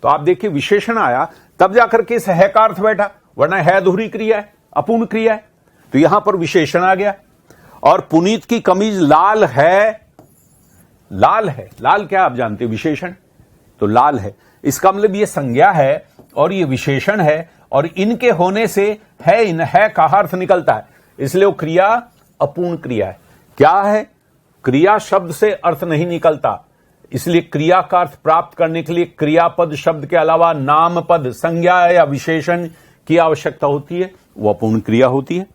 तो आप देखिए, विशेषण आया तब जाकर के इस है का अर्थ बैठा, वरना है अधूरी क्रिया है, अपूर्ण क्रिया है। तो यहां पर विशेषण आ गया। और पुनीत की कमीज लाल है, लाल क्या आप जानते हैं? विशेषण। तो लाल है, इसका मतलब ये संज्ञा है और ये विशेषण है, और इनके होने से है का अर्थ निकलता है, इसलिए वो क्रिया अपूर्ण क्रिया है। क्या है? क्रिया शब्द से अर्थ नहीं निकलता, इसलिए क्रिया का अर्थ प्राप्त करने के लिए क्रियापद शब्द के अलावा नाम पद, संज्ञा या विशेषण की आवश्यकता होती है, वो अपूर्ण क्रिया होती है।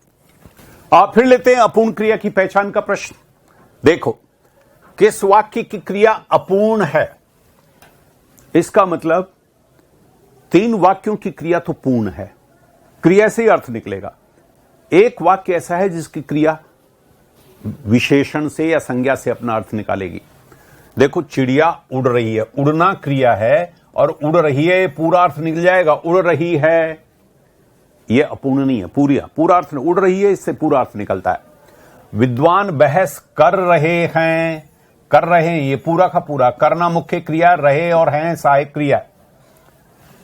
आप फिर लेते हैं अपूर्ण क्रिया की पहचान का प्रश्न। देखो, किस वाक्य की क्रिया अपूर्ण है? इसका मतलब 3 वाक्यों की क्रिया तो पूर्ण है, क्रिया से ही अर्थ निकलेगा। एक वाक्य ऐसा है जिसकी क्रिया विशेषण से या संज्ञा से अपना अर्थ निकालेगी। देखो, चिड़िया उड़ रही है, उड़ना क्रिया है और उड़ रही है, पूरा अर्थ निकल जाएगा। उड़ रही है, यह अपूर्ण नहीं है, पूरा अर्थ उड़ रही है, इससे पूरा अर्थ निकलता है। विद्वान बहस कर रहे हैं, ये पूरा का पूरा, करना मुख्य क्रिया, रहे और हैं सहायक क्रिया।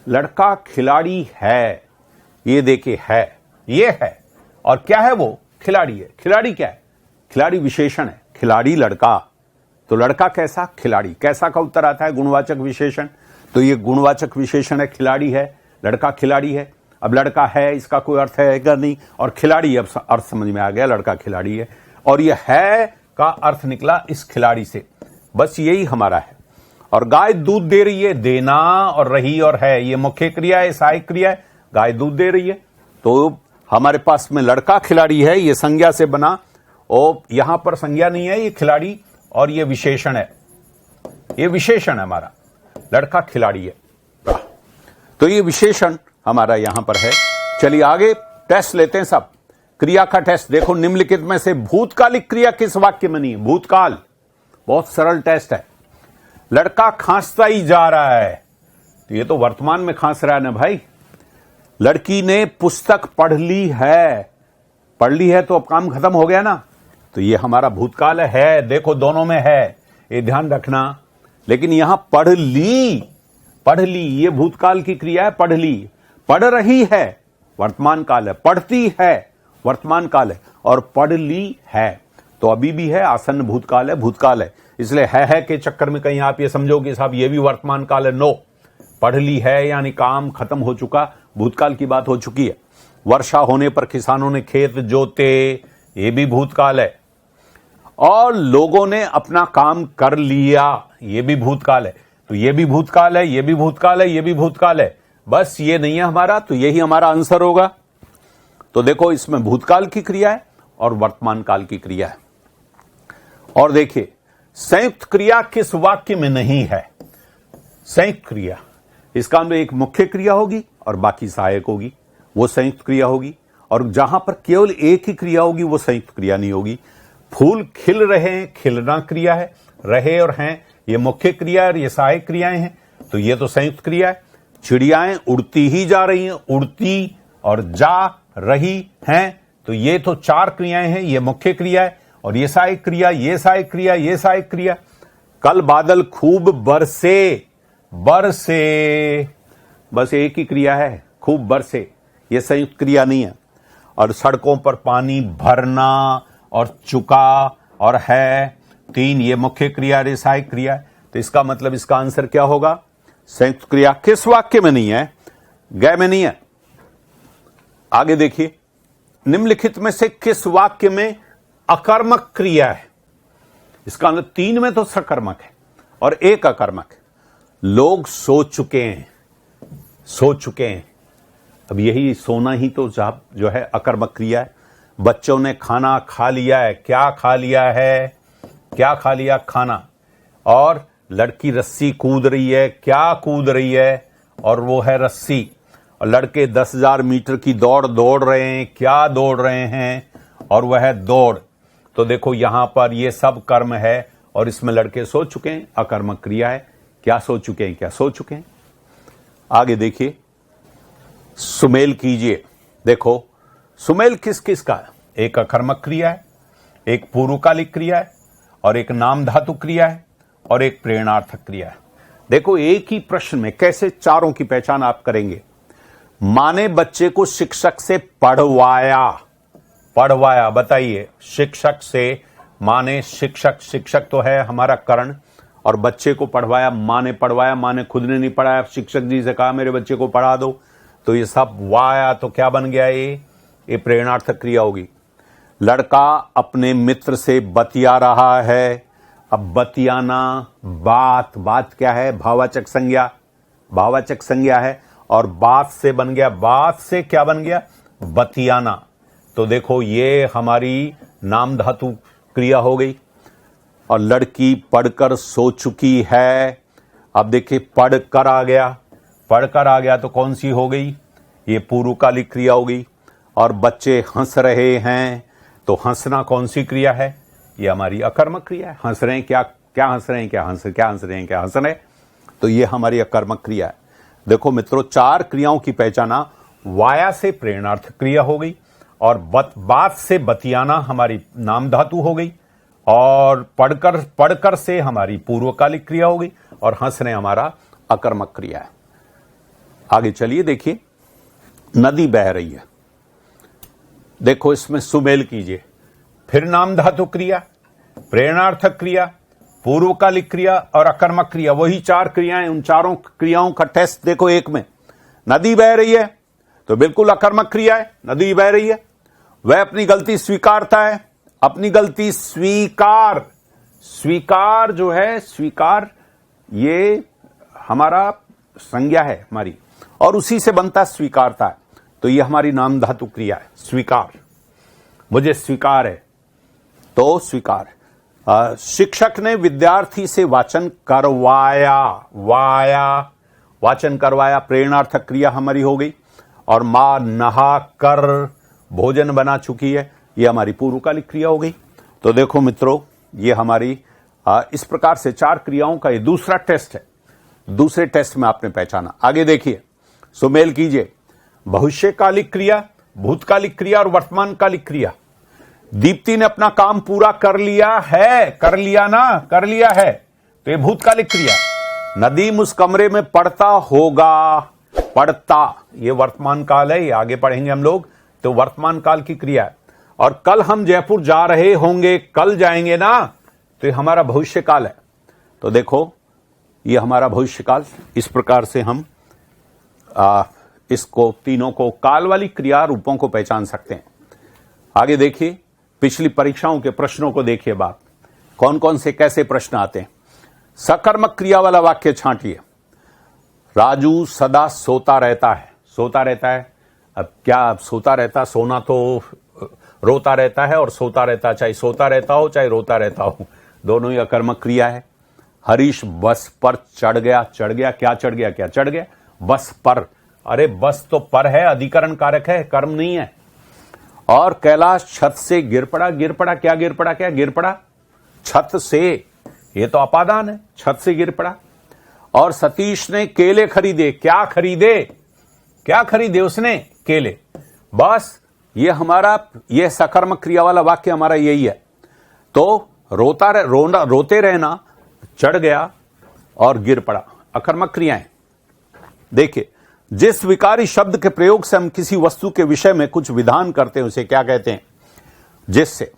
लड़का खिलाड़ी है, ये देखिए है, ये है, और क्या है? वो खिलाड़ी है। खिलाड़ी क्या है? खिलाड़ी विशेषण है, खिलाड़ी लड़का। तो लड़का कैसा? खिलाड़ी। कैसा का उत्तर आता है? गुणवाचक विशेषण। तो ये गुणवाचक विशेषण है, खिलाड़ी है, लड़का खिलाड़ी है। अब लड़का है, इसका कोई अर्थ है क्या? नहीं। और खिलाड़ी, अब अर्थ समझ में आ गया, लड़का खिलाड़ी है, और यह है का अर्थ निकला इस खिलाड़ी से। बस यही हमारा है। और गाय दूध दे रही है, देना और रही और है, ये मुख्य क्रिया है, सहायक क्रिया है। गाय दूध दे रही है, तो हमारे पास में लड़का खिलाड़ी है, ये संज्ञा से बना, और यहां पर संज्ञा नहीं है, ये खिलाड़ी, और ये विशेषण है, ये विशेषण है हमारा, लड़का खिलाड़ी है। तो ये विशेषण हमारा यहां पर है। चलिए आगे टेस्ट लेते हैं सब, क्रिया का टेस्ट। देखो, निम्नलिखित में से भूतकालिक क्रिया किस वाक्य में नहीं है? भूतकाल, बहुत सरल टेस्ट है। लड़का खांसता ही जा रहा है, तो ये तो वर्तमान में खांस रहा है ना भाई। लड़की ने पुस्तक पढ़ ली है, तो अब काम खत्म हो गया ना, तो ये हमारा भूतकाल है। देखो, दोनों में है, ये ध्यान रखना। लेकिन यहां पढ़ ली, ये भूतकाल की क्रिया है, पढ़ ली। पढ़ रही है, वर्तमान काल है। पढ़ती है, वर्तमान काल है। और पढ़ ली है, तो अभी भी है, आसन्न भूतकाल है, इसलिए है के चक्कर में कहीं आप ये समझोगे साहब ये भी वर्तमान काल है। नो, पढ़ ली है यानी काम खत्म हो चुका, भूतकाल की बात हो चुकी है। वर्षा होने पर किसानों ने खेत जोते, ये भी भूतकाल है। और लोगों ने अपना काम कर लिया, ये भी भूतकाल है। तो ये भी भूतकाल है, ये भी भूतकाल है, ये भी भूतकाल है। बस ये नहीं है हमारा, तो यही हमारा आंसर होगा। तो देखो इसमें भूतकाल की क्रिया है और वर्तमान काल की क्रिया है। और देखिए संयुक्त क्रिया किस वाक्य में नहीं है? संयुक्त क्रिया, इसका मतलब एक मुख्य क्रिया होगी और बाकी सहायक होगी, वो संयुक्त क्रिया होगी। और जहां पर केवल एक ही क्रिया होगी वो संयुक्त क्रिया नहीं होगी। फूल खिल रहे हैं, खिलना क्रिया है, रहे और हैं ये मुख्य क्रिया और ये सहायक क्रियाएं हैं, तो ये तो संयुक्त क्रिया है। चिड़ियाएं उड़ती ही जा रही हैं, उड़ती और जा रही हैं, तो ये तो चार क्रियाएं हैं, ये मुख्य क्रिया है। और ये सहायक क्रिया, ये सहायक क्रिया, ये सहायक क्रिया। कल बादल खूब बरसे, बरसे बस एक ही क्रिया है, खूब बरसे, ये संयुक्त क्रिया नहीं है। और सड़कों पर पानी भरना और चुका और है, तीन ये मुख्य क्रिया और ये सहायक क्रिया है। तो इसका मतलब इसका आंसर क्या होगा? संयुक्त क्रिया किस वाक्य में नहीं है? गय में नहीं है। आगे देखिए, निम्नलिखित में से किस वाक्य में अकर्मक क्रिया है? इसका मतलब तीन में तो सकर्मक है और एक अकर्मक है। लोग सो चुके हैं, सो चुके हैं, अब यही सोना ही तो जो है अकर्मक क्रिया है। बच्चों ने खाना खा लिया है, क्या खा लिया है? क्या खा लिया? खाना। और लड़की रस्सी कूद रही है, क्या कूद रही है? और वो है रस्सी। और लड़के 10,000 मीटर की दौड़ दौड़ रहे हैं, क्या दौड़ रहे हैं? और वह है दौड़। तो देखो यहां पर ये सब कर्म है और इसमें लड़के सो चुके हैं, अकर्मक क्रिया है। क्या सो चुके हैं? क्या सो चुके हैं? आगे देखिए, सुमेल कीजिए। देखो सुमेल किस किस का है? एक अकर्मक क्रिया है, एक पूर्वकालिक क्रिया है और एक नाम धातु क्रिया है और एक प्रेरणार्थक क्रिया है। देखो एक ही प्रश्न में कैसे चारों की पहचान आप करेंगे। मां ने बच्चे को शिक्षक से पढ़वाया, पढ़वाया, बताइए शिक्षक से, मां ने शिक्षक, शिक्षक तो है हमारा कर्ण, और बच्चे को पढ़वाया, मां ने पढ़वाया, मां ने खुद ने नहीं पढ़ाया, शिक्षक जी से कहा मेरे बच्चे को पढ़ा दो, तो ये सब वाया, तो क्या बन गया? ये प्रेरणार्थक क्रिया होगी। लड़का अपने मित्र से बतिया रहा है। अब बतियाना, बात, बात क्या है? भाववाचक संज्ञा, भाववाचक संज्ञा है। और बात से बन गया, बात से क्या बन गया? बतियाना। तो देखो ये हमारी नाम धातु क्रिया हो गई। और लड़की पढ़कर सो चुकी है। अब देखिए पढ़कर आ गया, पढ़कर आ गया तो कौन सी हो गई? ये पूर्वकालिक क्रिया हो गई। और बच्चे हंस रहे हैं, तो हंसना कौन सी क्रिया है? ये हमारी अकर्मक क्रिया है। हंस रहे हैं, क्या क्या हंस रहे हैं? क्या हंस रहे हैं? क्या हंस रहे हैं? तो ये हमारी अकर्मक क्रिया है। देखो मित्रों, चार क्रियाओं की पहचाना। वाया से प्रेरणार्थ क्रिया हो गई, और बात से बतियाना हमारी नाम धातु हो गई, और पढ़कर से हमारी पूर्वकालिक क्रिया हो गई, और हंसने हमारा अकर्मक क्रिया है। आगे चलिए देखिए, नदी बह रही है। देखो इसमें सुमेल कीजिए, फिर नाम धातु क्रिया, प्रेरणार्थक क्रिया, पूर्वकालिक क्रिया और अकर्मक क्रिया, वही चार क्रियाएं। उन चारों क्रियाओं का टेस्ट देखो एक में। नदी बह रही है तो बिल्कुल अकर्मक क्रिया है, नदी बह रही है। वह अपनी गलती स्वीकारता है, अपनी गलती स्वीकार, स्वीकार जो है, स्वीकार ये हमारा संज्ञा है हमारी, और उसी से बनता स्वीकारता है, तो ये हमारी नाम धातु क्रिया है। स्वीकार, मुझे स्वीकार है, तो स्वीकार। शिक्षक ने विद्यार्थी से वाचन करवाया, वाया, वाचन करवाया, प्रेरणार्थक क्रिया हमारी हो गई। और मां नहा कर भोजन बना चुकी है, ये हमारी पूर्वकालिक क्रिया हो गई। तो देखो मित्रों, ये हमारी इस प्रकार से चार क्रियाओं का ये दूसरा टेस्ट है। दूसरे टेस्ट में आपने पहचाना। आगे देखिए, सुमेल कीजिए, भविष्यकालिक क्रिया, भूतकालिक क्रिया और वर्तमानकालिक क्रिया। दीप्ति ने अपना काम पूरा कर लिया है, कर लिया ना, कर लिया है, तो ये भूतकालिक क्रिया। नदीम उस कमरे में पढ़ता होगा, पढ़ता, ये वर्तमान काल है, ये आगे पढ़ेंगे हम लोग, तो वर्तमान काल की क्रिया है। और कल हम जयपुर जा रहे होंगे, कल जाएंगे ना, तो ये हमारा भविष्य काल है। तो देखो ये हमारा भविष्य काल। इस प्रकार से हम इसको तीनों को काल वाली क्रिया रूपों को पहचान सकते हैं। आगे देखिए, पिछली परीक्षाओं के प्रश्नों को देखिए, बात कौन कौन से कैसे प्रश्न आते हैं। सकर्मक क्रिया वाला वाक्य छांटिए। राजू सदा सोता रहता है। सोता रहता है, अब क्या सोता रहता, सोना तो रोता रहता है और सोता रहता, चाहे सोता रहता हो चाहे रोता रहता हो, दोनों ही अकर्मक क्रिया है। हरीश बस पर चढ़ गया। चढ़ गया, क्या चढ़ गया, क्या चढ़ गया, बस पर। अरे बस तो पर है, अधिकरण कारक है, कर्म नहीं है। और कैलाश छत से गिर पड़ा। गिर पड़ा, क्या गिर पड़ा, क्या गिर पड़ा, छत से, ये तो अपादान है, छत से गिर पड़ा। और सतीश ने केले खरीदे। क्या खरीदे, क्या खरीदे उसने, केले। बस ये हमारा, ये सकर्मक क्रिया वाला वाक्य हमारा यही है। तो रोते रहना, चढ़ गया और गिर पड़ा, अकर्मक क्रियाएं। देखिए, जिस विकारी शब्द के प्रयोग से हम किसी वस्तु के विषय में कुछ विधान करते हैं उसे क्या कहते हैं, जिससे।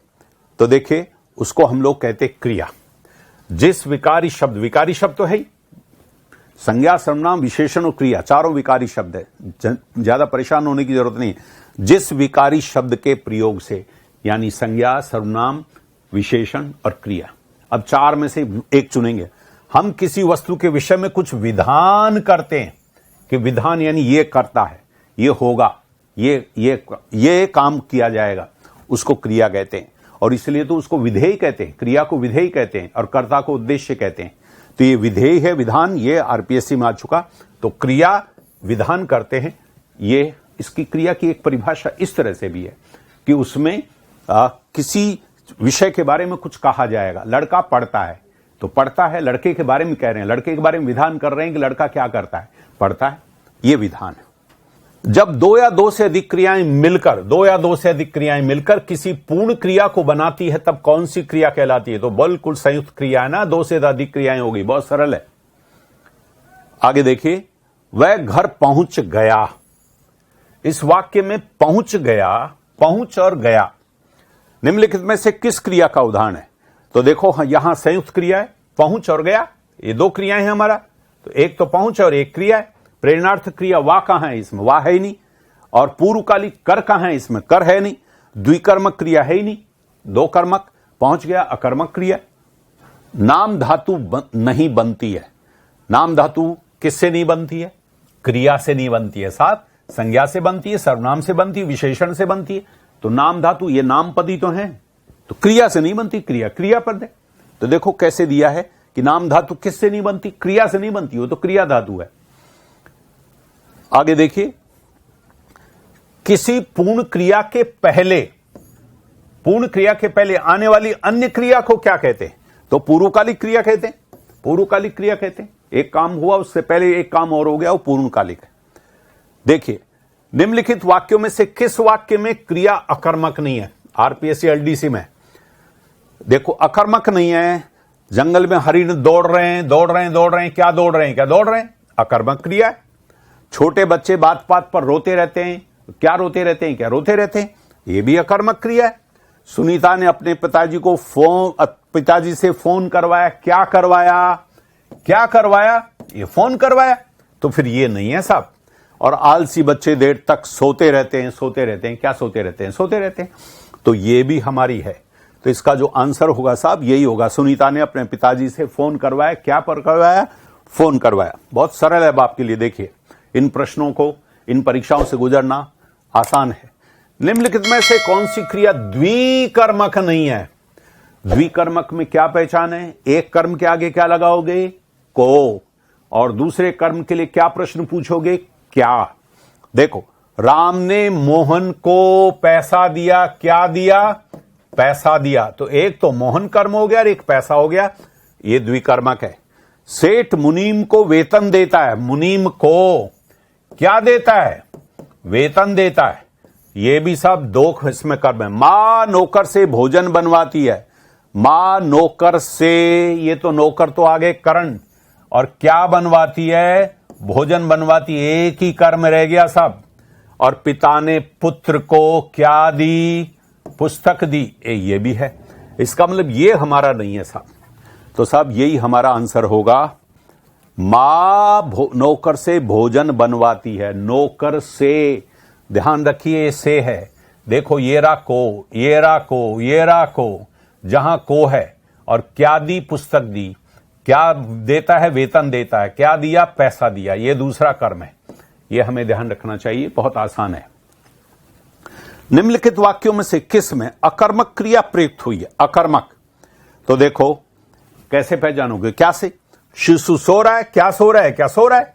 तो देखिए, उसको हम लोग कहते हैं क्रिया। जिस विकारी शब्द, विकारी शब्द तो है ही, संज्ञा सर्वनाम विशेषण और क्रिया, चारों विकारी शब्द है, ज्यादा परेशान होने की जरूरत नहीं। जिस विकारी शब्द के प्रयोग से, यानी संज्ञा सर्वनाम विशेषण और क्रिया। अब चार में से एक चुनेंगे। हम किसी वस्तु के विषय में कुछ विधान करते हैं, कि विधान यानी ये करता है, ये होगा, ये काम किया जाएगा, उसको क्रिया कहते हैं। और इसलिए तो उसको विधेय कहते हैं, क्रिया को विधेय कहते हैं और कर्ता को उद्देश्य कहते हैं। तो ये विधेय है, विधान, ये आरपीएससी में आ चुका। तो क्रिया विधान करते हैं, ये इसकी क्रिया की एक परिभाषा इस तरह से भी है कि उसमें किसी विषय के बारे में कुछ कहा जाएगा। लड़का पढ़ता है, तो पढ़ता है, लड़के के बारे में कह रहे हैं, लड़के के बारे में विधान कर रहे हैं कि लड़का क्या करता है, पढ़ता है, ये विधान है। जब दो या दो से अधिक क्रियाएं मिलकर किसी पूर्ण क्रिया को बनाती है, तब कौन सी क्रिया कहलाती है, तो बिल्कुल संयुक्त क्रिया है ना, दो से अधिक क्रियाएं होगी, बहुत सरल है। आगे देखिए, वह घर पहुंच गया। इस वाक्य में पहुंच गया, पहुंच और गया, निम्नलिखित में से किस क्रिया का उदाहरण है, तो देखो यहां संयुक्त क्रिया है, पहुंच और गया, ये दो क्रियाएं हैं हमारा। तो एक तो पहुंच और एक क्रिया है। प्रेरणार्थ क्रिया वाह कहां है, इसमें वाह है ही नहीं। और पूर्वकालिक कर कहां है, इसमें कर है नहीं। द्विकर्मक क्रिया है ही नहीं, दो कर्मक, पहुंच गया अकर्मक क्रिया। नाम धातु नहीं बनती है। नाम धातु किससे नहीं बनती है, क्रिया से नहीं बनती है, साथ संज्ञा से बनती है, सर्वनाम से बनती है, विशेषण से बनती है। तो नाम धातु ये नाम पदी तो है, तो क्रिया से नहीं बनती, क्रिया क्रिया पद है। तो देखो कैसे दिया है कि नाम धातु किससे नहीं बनती, क्रिया से नहीं बनती, वो तो क्रिया धातु है। आगे देखिए, किसी पूर्ण क्रिया के पहले आने वाली अन्य क्रिया को क्या कहते हैं, तो पूर्वकालिक क्रिया कहते हैं। पूर्वकालिक क्रिया कहते हैं, एक काम हुआ उससे पहले एक काम और हो गया, वो पूर्णकालिक है। देखिए, निम्नलिखित वाक्यों में से किस वाक्य में क्रिया अकर्मक नहीं है, आरपीएससी एलडीसी में देखो अकर्मक नहीं है। जंगल में हरिण दौड़ रहे हैं, क्या दौड़ रहे हैं, अकर्मक क्रिया है। छोटे बच्चे बात बात पर रोते रहते हैं, क्या रोते रहते हैं, ये भी अकर्मक क्रिया है। सुनीता ने अपने पिताजी से फोन करवाया, क्या करवाया, ये फोन करवाया, तो फिर ये नहीं है साहब। और आलसी बच्चे देर तक सोते रहते हैं, क्या सोते रहते हैं, तो ये भी हमारी है। तो इसका जो आंसर होगा साहब यही होगा, सुनीता ने अपने पिताजी से फोन करवाया, क्या पर करवाया, फोन करवाया। बहुत सरल है आपके लिए। देखिए, इन प्रश्नों को, इन परीक्षाओं से गुजरना आसान है। निम्नलिखित में से कौन सी क्रिया द्विकर्मक नहीं है, द्विकर्मक में क्या पहचान है, एक कर्म के आगे क्या लगाओगे, को, और दूसरे कर्म के लिए क्या प्रश्न पूछोगे, क्या। देखो, राम ने मोहन को पैसा दिया, क्या दिया, पैसा दिया, तो एक तो मोहन कर्म हो गया और एक पैसा हो गया, ये द्विकर्मक है। सेठ मुनीम को वेतन देता है, मुनीम को क्या देता है, वेतन देता है, ये भी सब दो इसमें कर्म है। मां नौकर से भोजन बनवाती है, मां नौकर से, ये तो नौकर तो आगे करण, और क्या बनवाती है, भोजन बनवाती, एक ही कर्म रह गया सब। और पिता ने पुत्र को क्या दी, पुस्तक दी, ये भी है। इसका मतलब ये हमारा नहीं है साहब। तो साहब यही हमारा आंसर होगा, मां नौकर से भोजन बनवाती है, नौकर से, ध्यान रखिए से है। देखो ये रा को, जहां को है और क्या दी, पुस्तक दी, क्या देता है? वेतन देता है। क्या दिया? पैसा दिया। ये दूसरा कर्म है। ये हमें ध्यान रखना चाहिए, बहुत आसान है। निम्नलिखित वाक्यों में से किस में अकर्मक क्रिया प्रयुक्त हुई है? अकर्मक, तो देखो कैसे पहचानोगे? क्या से? शिशु सो रहा है, क्या सो रहा है? क्या सो रहा है?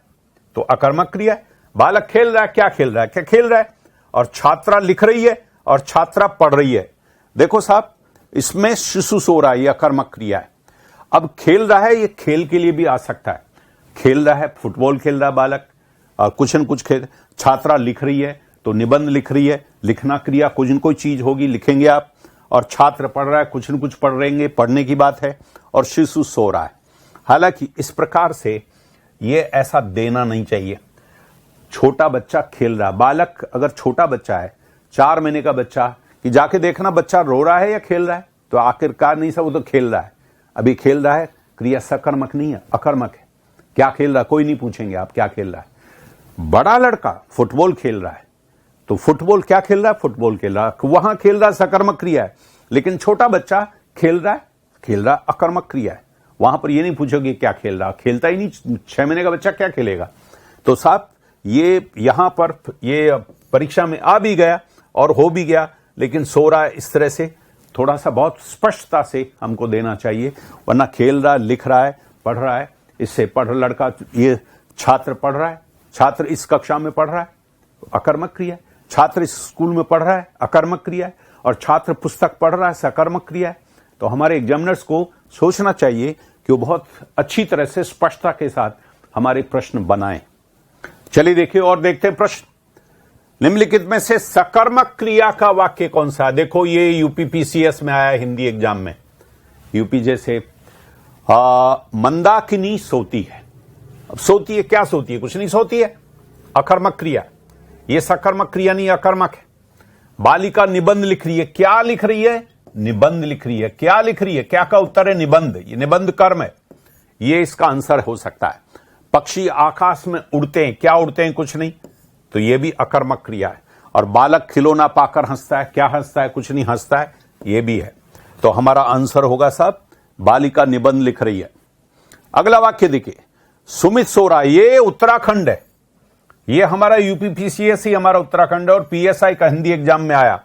तो अकर्मक क्रिया है। बालक खेल रहा है, क्या खेल रहा है? क्या खेल रहा है? और छात्रा लिख रही है और छात्रा पढ़ रही है। देखो साहब, इसमें शिशु सो रहा है, यह अकर्मक क्रिया है। अब खेल रहा है, ये खेल के लिए भी आ सकता है। खेल रहा है, फुटबॉल खेल रहा है बालक और कुछ न कुछ खेल। छात्रा लिख रही है तो निबंध लिख रही है, लिखना क्रिया, कुछ न कोई चीज होगी, लिखेंगे आप। और छात्र पढ़ रहा है, कुछ न कुछ पढ़ रहेंगे, पढ़ने की बात है। और शिशु सो रहा है। हालांकि इस प्रकार से ये ऐसा देना नहीं चाहिए। छोटा बच्चा खेल रहा, बालक अगर छोटा बच्चा है, 4 महीने का बच्चा, कि जाके देखना बच्चा रो रहा है या खेल रहा है, तो आखिरकार नहीं सब, वो तो खेल रहा है। अभी खेल रहा है, क्रिया सकर्मक नहीं है, अकर्मक है। क्या खेल रहा है? कोई नहीं पूछेंगे आप क्या खेल रहा है। बड़ा लड़का फुटबॉल खेल रहा है, तो फुटबॉल क्या खेल रहा है? फुटबॉल खेल रहा है, वहां खेल रहा है, सकर्मक क्रिया है। लेकिन छोटा बच्चा खेल रहा है, अकर्मक क्रिया है। वहां पर ये नहीं पूछोगे क्या खेल रहा, खेलता ही नहीं। 6 महीने का बच्चा क्या खेलेगा? तो साहब ये यहां पर ये परीक्षा में आ भी गया और हो भी गया, लेकिन सो रहा है, इस तरह से थोड़ा सा बहुत स्पष्टता से हमको देना चाहिए। वरना खेल रहा है, लिख रहा है, पढ़ रहा है, इससे पढ़ लड़का, ये छात्र पढ़ रहा है, छात्र इस कक्षा में पढ़ रहा है, अकर्मक क्रिया है। छात्र इस स्कूल में पढ़ रहा है, अकर्मक क्रिया है। और छात्र पुस्तक पढ़ रहा है, सकर्मक क्रिया है। तो हमारे एग्जामिनर्स को सोचना चाहिए कि वो बहुत अच्छी तरह से स्पष्टता के साथ हमारे प्रश्न बनाएं। चलिए देखिए और देखते हैं प्रश्न। निम्नलिखित में से सकर्मक क्रिया का वाक्य कौन सा है? देखो ये यूपीपीसीएस में आया है, हिंदी एग्जाम में। यूपी जैसे मंदाकिनी सोती है। अब सोती है, क्या सोती है? कुछ नहीं सोती है, अकर्मक क्रिया। ये सकर्मक क्रिया नहीं, अकर्मक है। बालिका निबंध लिख रही है, क्या लिख रही है? निबंध लिख रही है। क्या लिख रही है? क्या का उत्तर है? निबंध। ये निबंध कर्म है, ये इसका आंसर हो सकता है। पक्षी आकाश में उड़ते हैं, क्या उड़ते हैं? कुछ नहीं, तो ये भी अकर्मक क्रिया है। और बालक खिलौना पाकर हंसता है, क्या हंसता है? कुछ नहीं, हंसता है, ये भी है। तो हमारा आंसर होगा साहब, बालिका निबंध लिख रही है। अगला वाक्य देखिए, सुमित सो रहा है, ये उत्तराखंड है। ये हमारा यूपीपीसीएस ही हमारा उत्तराखंड है और पीएसआई का हिंदी एग्जाम में आया।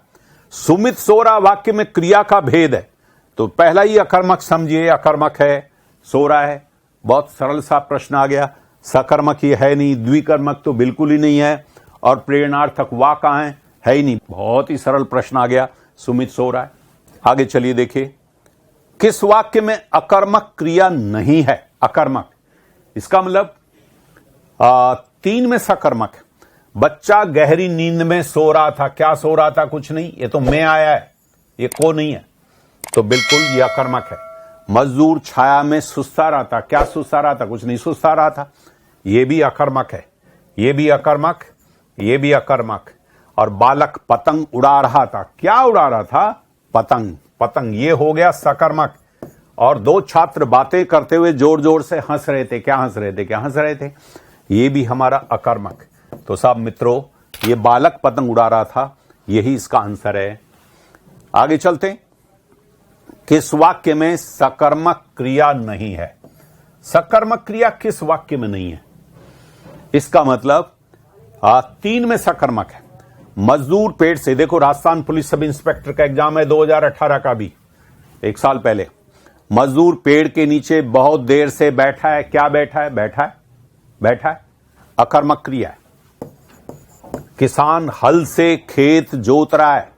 सुमित सो रहा वाक्य में क्रिया का भेद है, तो पहला ही अकर्मक समझिए, अकर्मक है, सो रहा है। बहुत सरल सा प्रश्न आ गया। सकर्मक ये है नहीं, द्विकर्मक तो बिल्कुल ही नहीं है, और प्रेरणार्थक वा कहां है ही नहीं। बहुत ही सरल प्रश्न आ गया, सुमित सो रहा है। आगे चलिए देखिए, किस वाक्य में अकर्मक क्रिया नहीं है? अकर्मक, इसका मतलब 3 में सकर्मक। बच्चा गहरी नींद में सो रहा था, क्या सो रहा था? कुछ नहीं, ये तो मैं आया है, ये को नहीं है, तो बिल्कुल ये अकर्मक है। मजदूर छाया में सुस्ता रहा था, क्या सुस्ता रहा था? कुछ नहीं, सुस्ता रहा था, ये भी अकर्मक है। ये भी अकर्मक, ये भी अकर्मक। और बालक पतंग उड़ा रहा था, क्या उड़ा रहा था? पतंग। पतंग, ये हो गया सकर्मक। और 2 छात्र बातें करते हुए जोर जोर से हंस रहे थे, क्या हंस रहे थे? क्या हंस रहे थे? ये भी हमारा अकर्मक। तो साहब मित्रों, ये बालक पतंग उड़ा रहा था, यही इसका आंसर है। आगे चलते हैं, किस वाक्य में सकर्मक क्रिया नहीं है? सकर्मक क्रिया किस वाक्य में नहीं है? इसका मतलब 3 में सकर्मक है। मजदूर पेड़ से, देखो राजस्थान पुलिस सब इंस्पेक्टर का एग्जाम है 2018 का भी, 1 साल पहले। मजदूर पेड़ के नीचे बहुत देर से बैठा है, क्या बैठा है? बैठा है, बैठा है, अकर्मक क्रिया है। किसान हल से खेत जोत रहा है,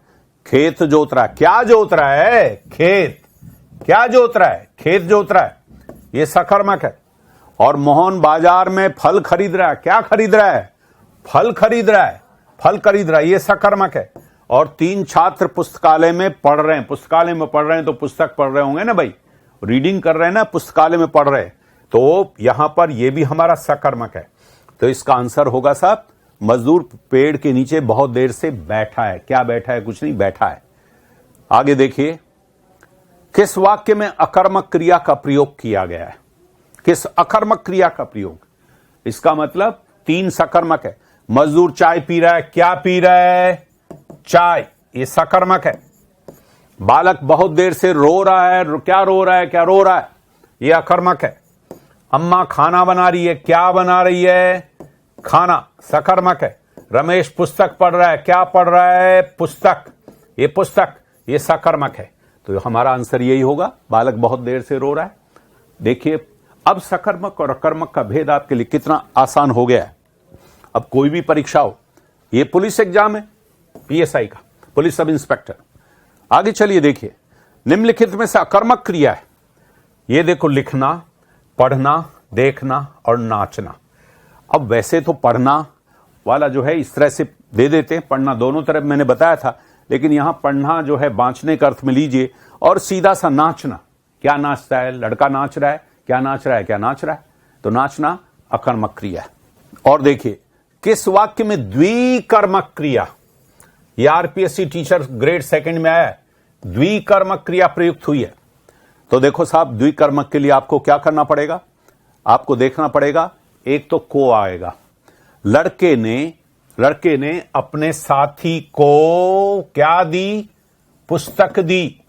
खेत जोत रहा है, क्या जोत रहा है? खेत। क्या जोत रहा है? खेत जोत रहा है, ये सकर्मक है। और मोहन बाजार में फल खरीद रहा है, क्या खरीद रहा है? फल खरीद रहा है, फल खरीद रहा है, ये सकर्मक है। और 3 छात्र पुस्तकालय में पढ़ रहे हैं, पुस्तकालय में पढ़ रहे हैं तो पुस्तक पढ़ रहे होंगे ना भाई, रीडिंग कर रहे हैं ना, पुस्तकालय में पढ़ रहे हैं, तो यहां पर यह भी हमारा सकर्मक है। तो इसका आंसर होगा साहब, मजदूर पेड़ के नीचे बहुत देर से बैठा है, क्या बैठा है? कुछ नहीं, बैठा है। आगे देखिए, किस वाक्य में अकर्मक क्रिया का प्रयोग किया गया है? किस अकर्मक क्रिया का प्रयोग? इसका मतलब 3 सकर्मक है। मजदूर चाय पी रहा है, क्या पी रहा है? चाय, ये सकर्मक है। बालक बहुत देर से रो रहा है, क्या रो रहा है? क्या रो रहा है? ये अकर्मक है। अम्मा खाना बना रही है, क्या बना रही है? खाना, सकर्मक है। रमेश पुस्तक पढ़ रहा है, क्या पढ़ रहा है? पुस्तक। ये पुस्तक, ये सकर्मक है। तो हमारा आंसर यही होगा। बालक बहुत देर से रो रहा है। देखिए अब सकर्मक और अकर्मक का भेद आपके लिए कितना आसान हो गया है। अब कोई भी परीक्षा हो, ये पुलिस एग्जाम है पीएसआई का, पुलिस सब इंस्पेक्टर। आगे चलिए देखिए, निम्नलिखित में से अकर्मक क्रिया है। ये देखो, लिखना, पढ़ना, देखना और नाचना। अब वैसे तो पढ़ना वाला जो है इस तरह से दे देते हैं, पढ़ना दोनों तरफ मैंने बताया था, लेकिन यहां पढ़ना जो है बांचने का अर्थ में लीजिए, और सीधा सा नाचना। क्या नाचता है? लड़का नाच रहा है, क्या नाच रहा है? क्या नाच रहा है? तो नाचना अकर्मक क्रिया है। और देखिए किस वाक्य में द्विकर्मक क्रिया, ये आरपीएससी टीचर ग्रेड 2 में आया है, द्विकर्मक क्रिया प्रयुक्त हुई है। तो देखो साहब, द्विकर्मक के लिए आपको क्या करना पड़ेगा? आपको देखना पड़ेगा, एक तो को आएगा। लड़के ने अपने साथी को क्या दी? पुस्तक दी।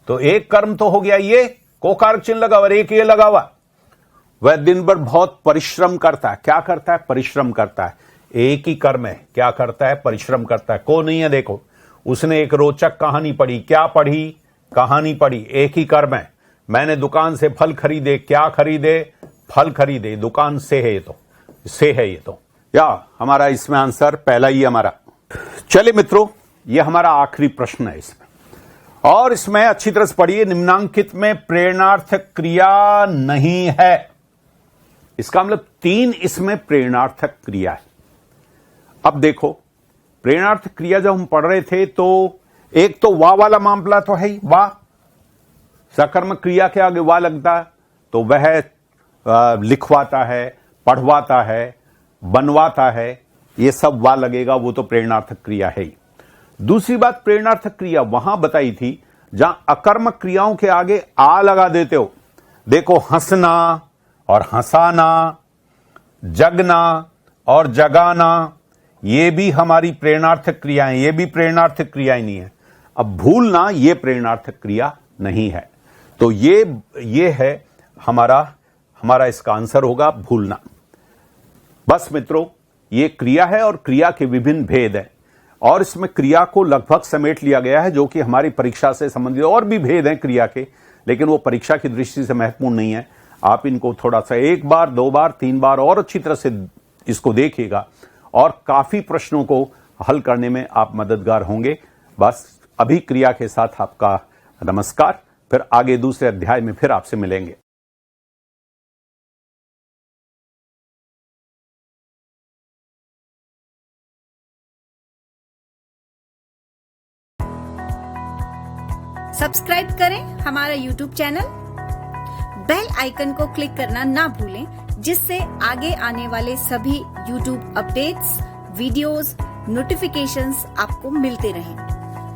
तो एक कर्म तो हो गया, ये को कारक चिन्ह लगा और एक ये लगा हुआ। वह दिन भर बहुत परिश्रम करता है। क्या करता है? परिश्रम करता है। एक ही कर्म है, क्या करता है? परिश्रम करता है। को नहीं है। देखो, उसने एक रोचक कहानी पढ़ी। क्या पढ़ी? कहानी पढ़ी। एक ही कर्म है। मैंने दुकान से फल खरीदे। क्या खरीदे? फल खरीदे। दुकान से है, ये तो से है, ये तो या हमारा इसमें आंसर पहला ही हमारा। चलिए मित्रों, ये हमारा आखिरी प्रश्न है इसमें, और इसमें अच्छी तरह से पढ़िए। निम्नांकित में प्रेरणार्थक क्रिया नहीं है। इसका मतलब 3 इसमें प्रेरणार्थक क्रिया है। अब देखो, प्रेरणार्थक क्रिया जब हम पढ़ रहे थे तो एक तो वाह वाला मामला तो है ही, वाह। सकर्मक क्रिया के आगे वाह लगता है तो वह लिखवाता है, पढ़वाता है, बनवाता है, ये सब वाह लगेगा, वो तो प्रेरणार्थक क्रिया है ही। दूसरी बात, प्रेरणार्थक क्रिया वहां बताई थी जहां अकर्मक क्रियाओं के आगे आ लगा देते हो। देखो, हंसना और हंसाना, जगना और जगाना, ये भी हमारी प्रेरणार्थक क्रियाएं, ये भी प्रेरणार्थक क्रियाएं नहीं है। अब भूलना, ये प्रेरणार्थक क्रिया नहीं है। तो ये है हमारा इसका आंसर होगा भूलना। बस मित्रों, ये क्रिया है और क्रिया के विभिन्न भेद हैं, और इसमें क्रिया को लगभग समेट लिया गया है, जो कि हमारी परीक्षा से संबंधित और भी भेद हैं क्रिया के, लेकिन वो परीक्षा की दृष्टि से महत्वपूर्ण नहीं है। आप इनको थोड़ा सा 1 बार, 2 बार, 3 बार और अच्छी तरह से इसको देखिएगा, और काफी प्रश्नों को हल करने में आप मददगार होंगे। बस अभी क्रिया के साथ आपका नमस्कार। फिर आगे दूसरे अध्याय में फिर आपसे मिलेंगे। सब्सक्राइब करें हमारा YouTube चैनल, बेल आइकन को क्लिक करना ना भूलें, जिससे आगे आने वाले सभी YouTube अपडेट्स, वीडियोस, नोटिफिकेशंस आपको मिलते रहें।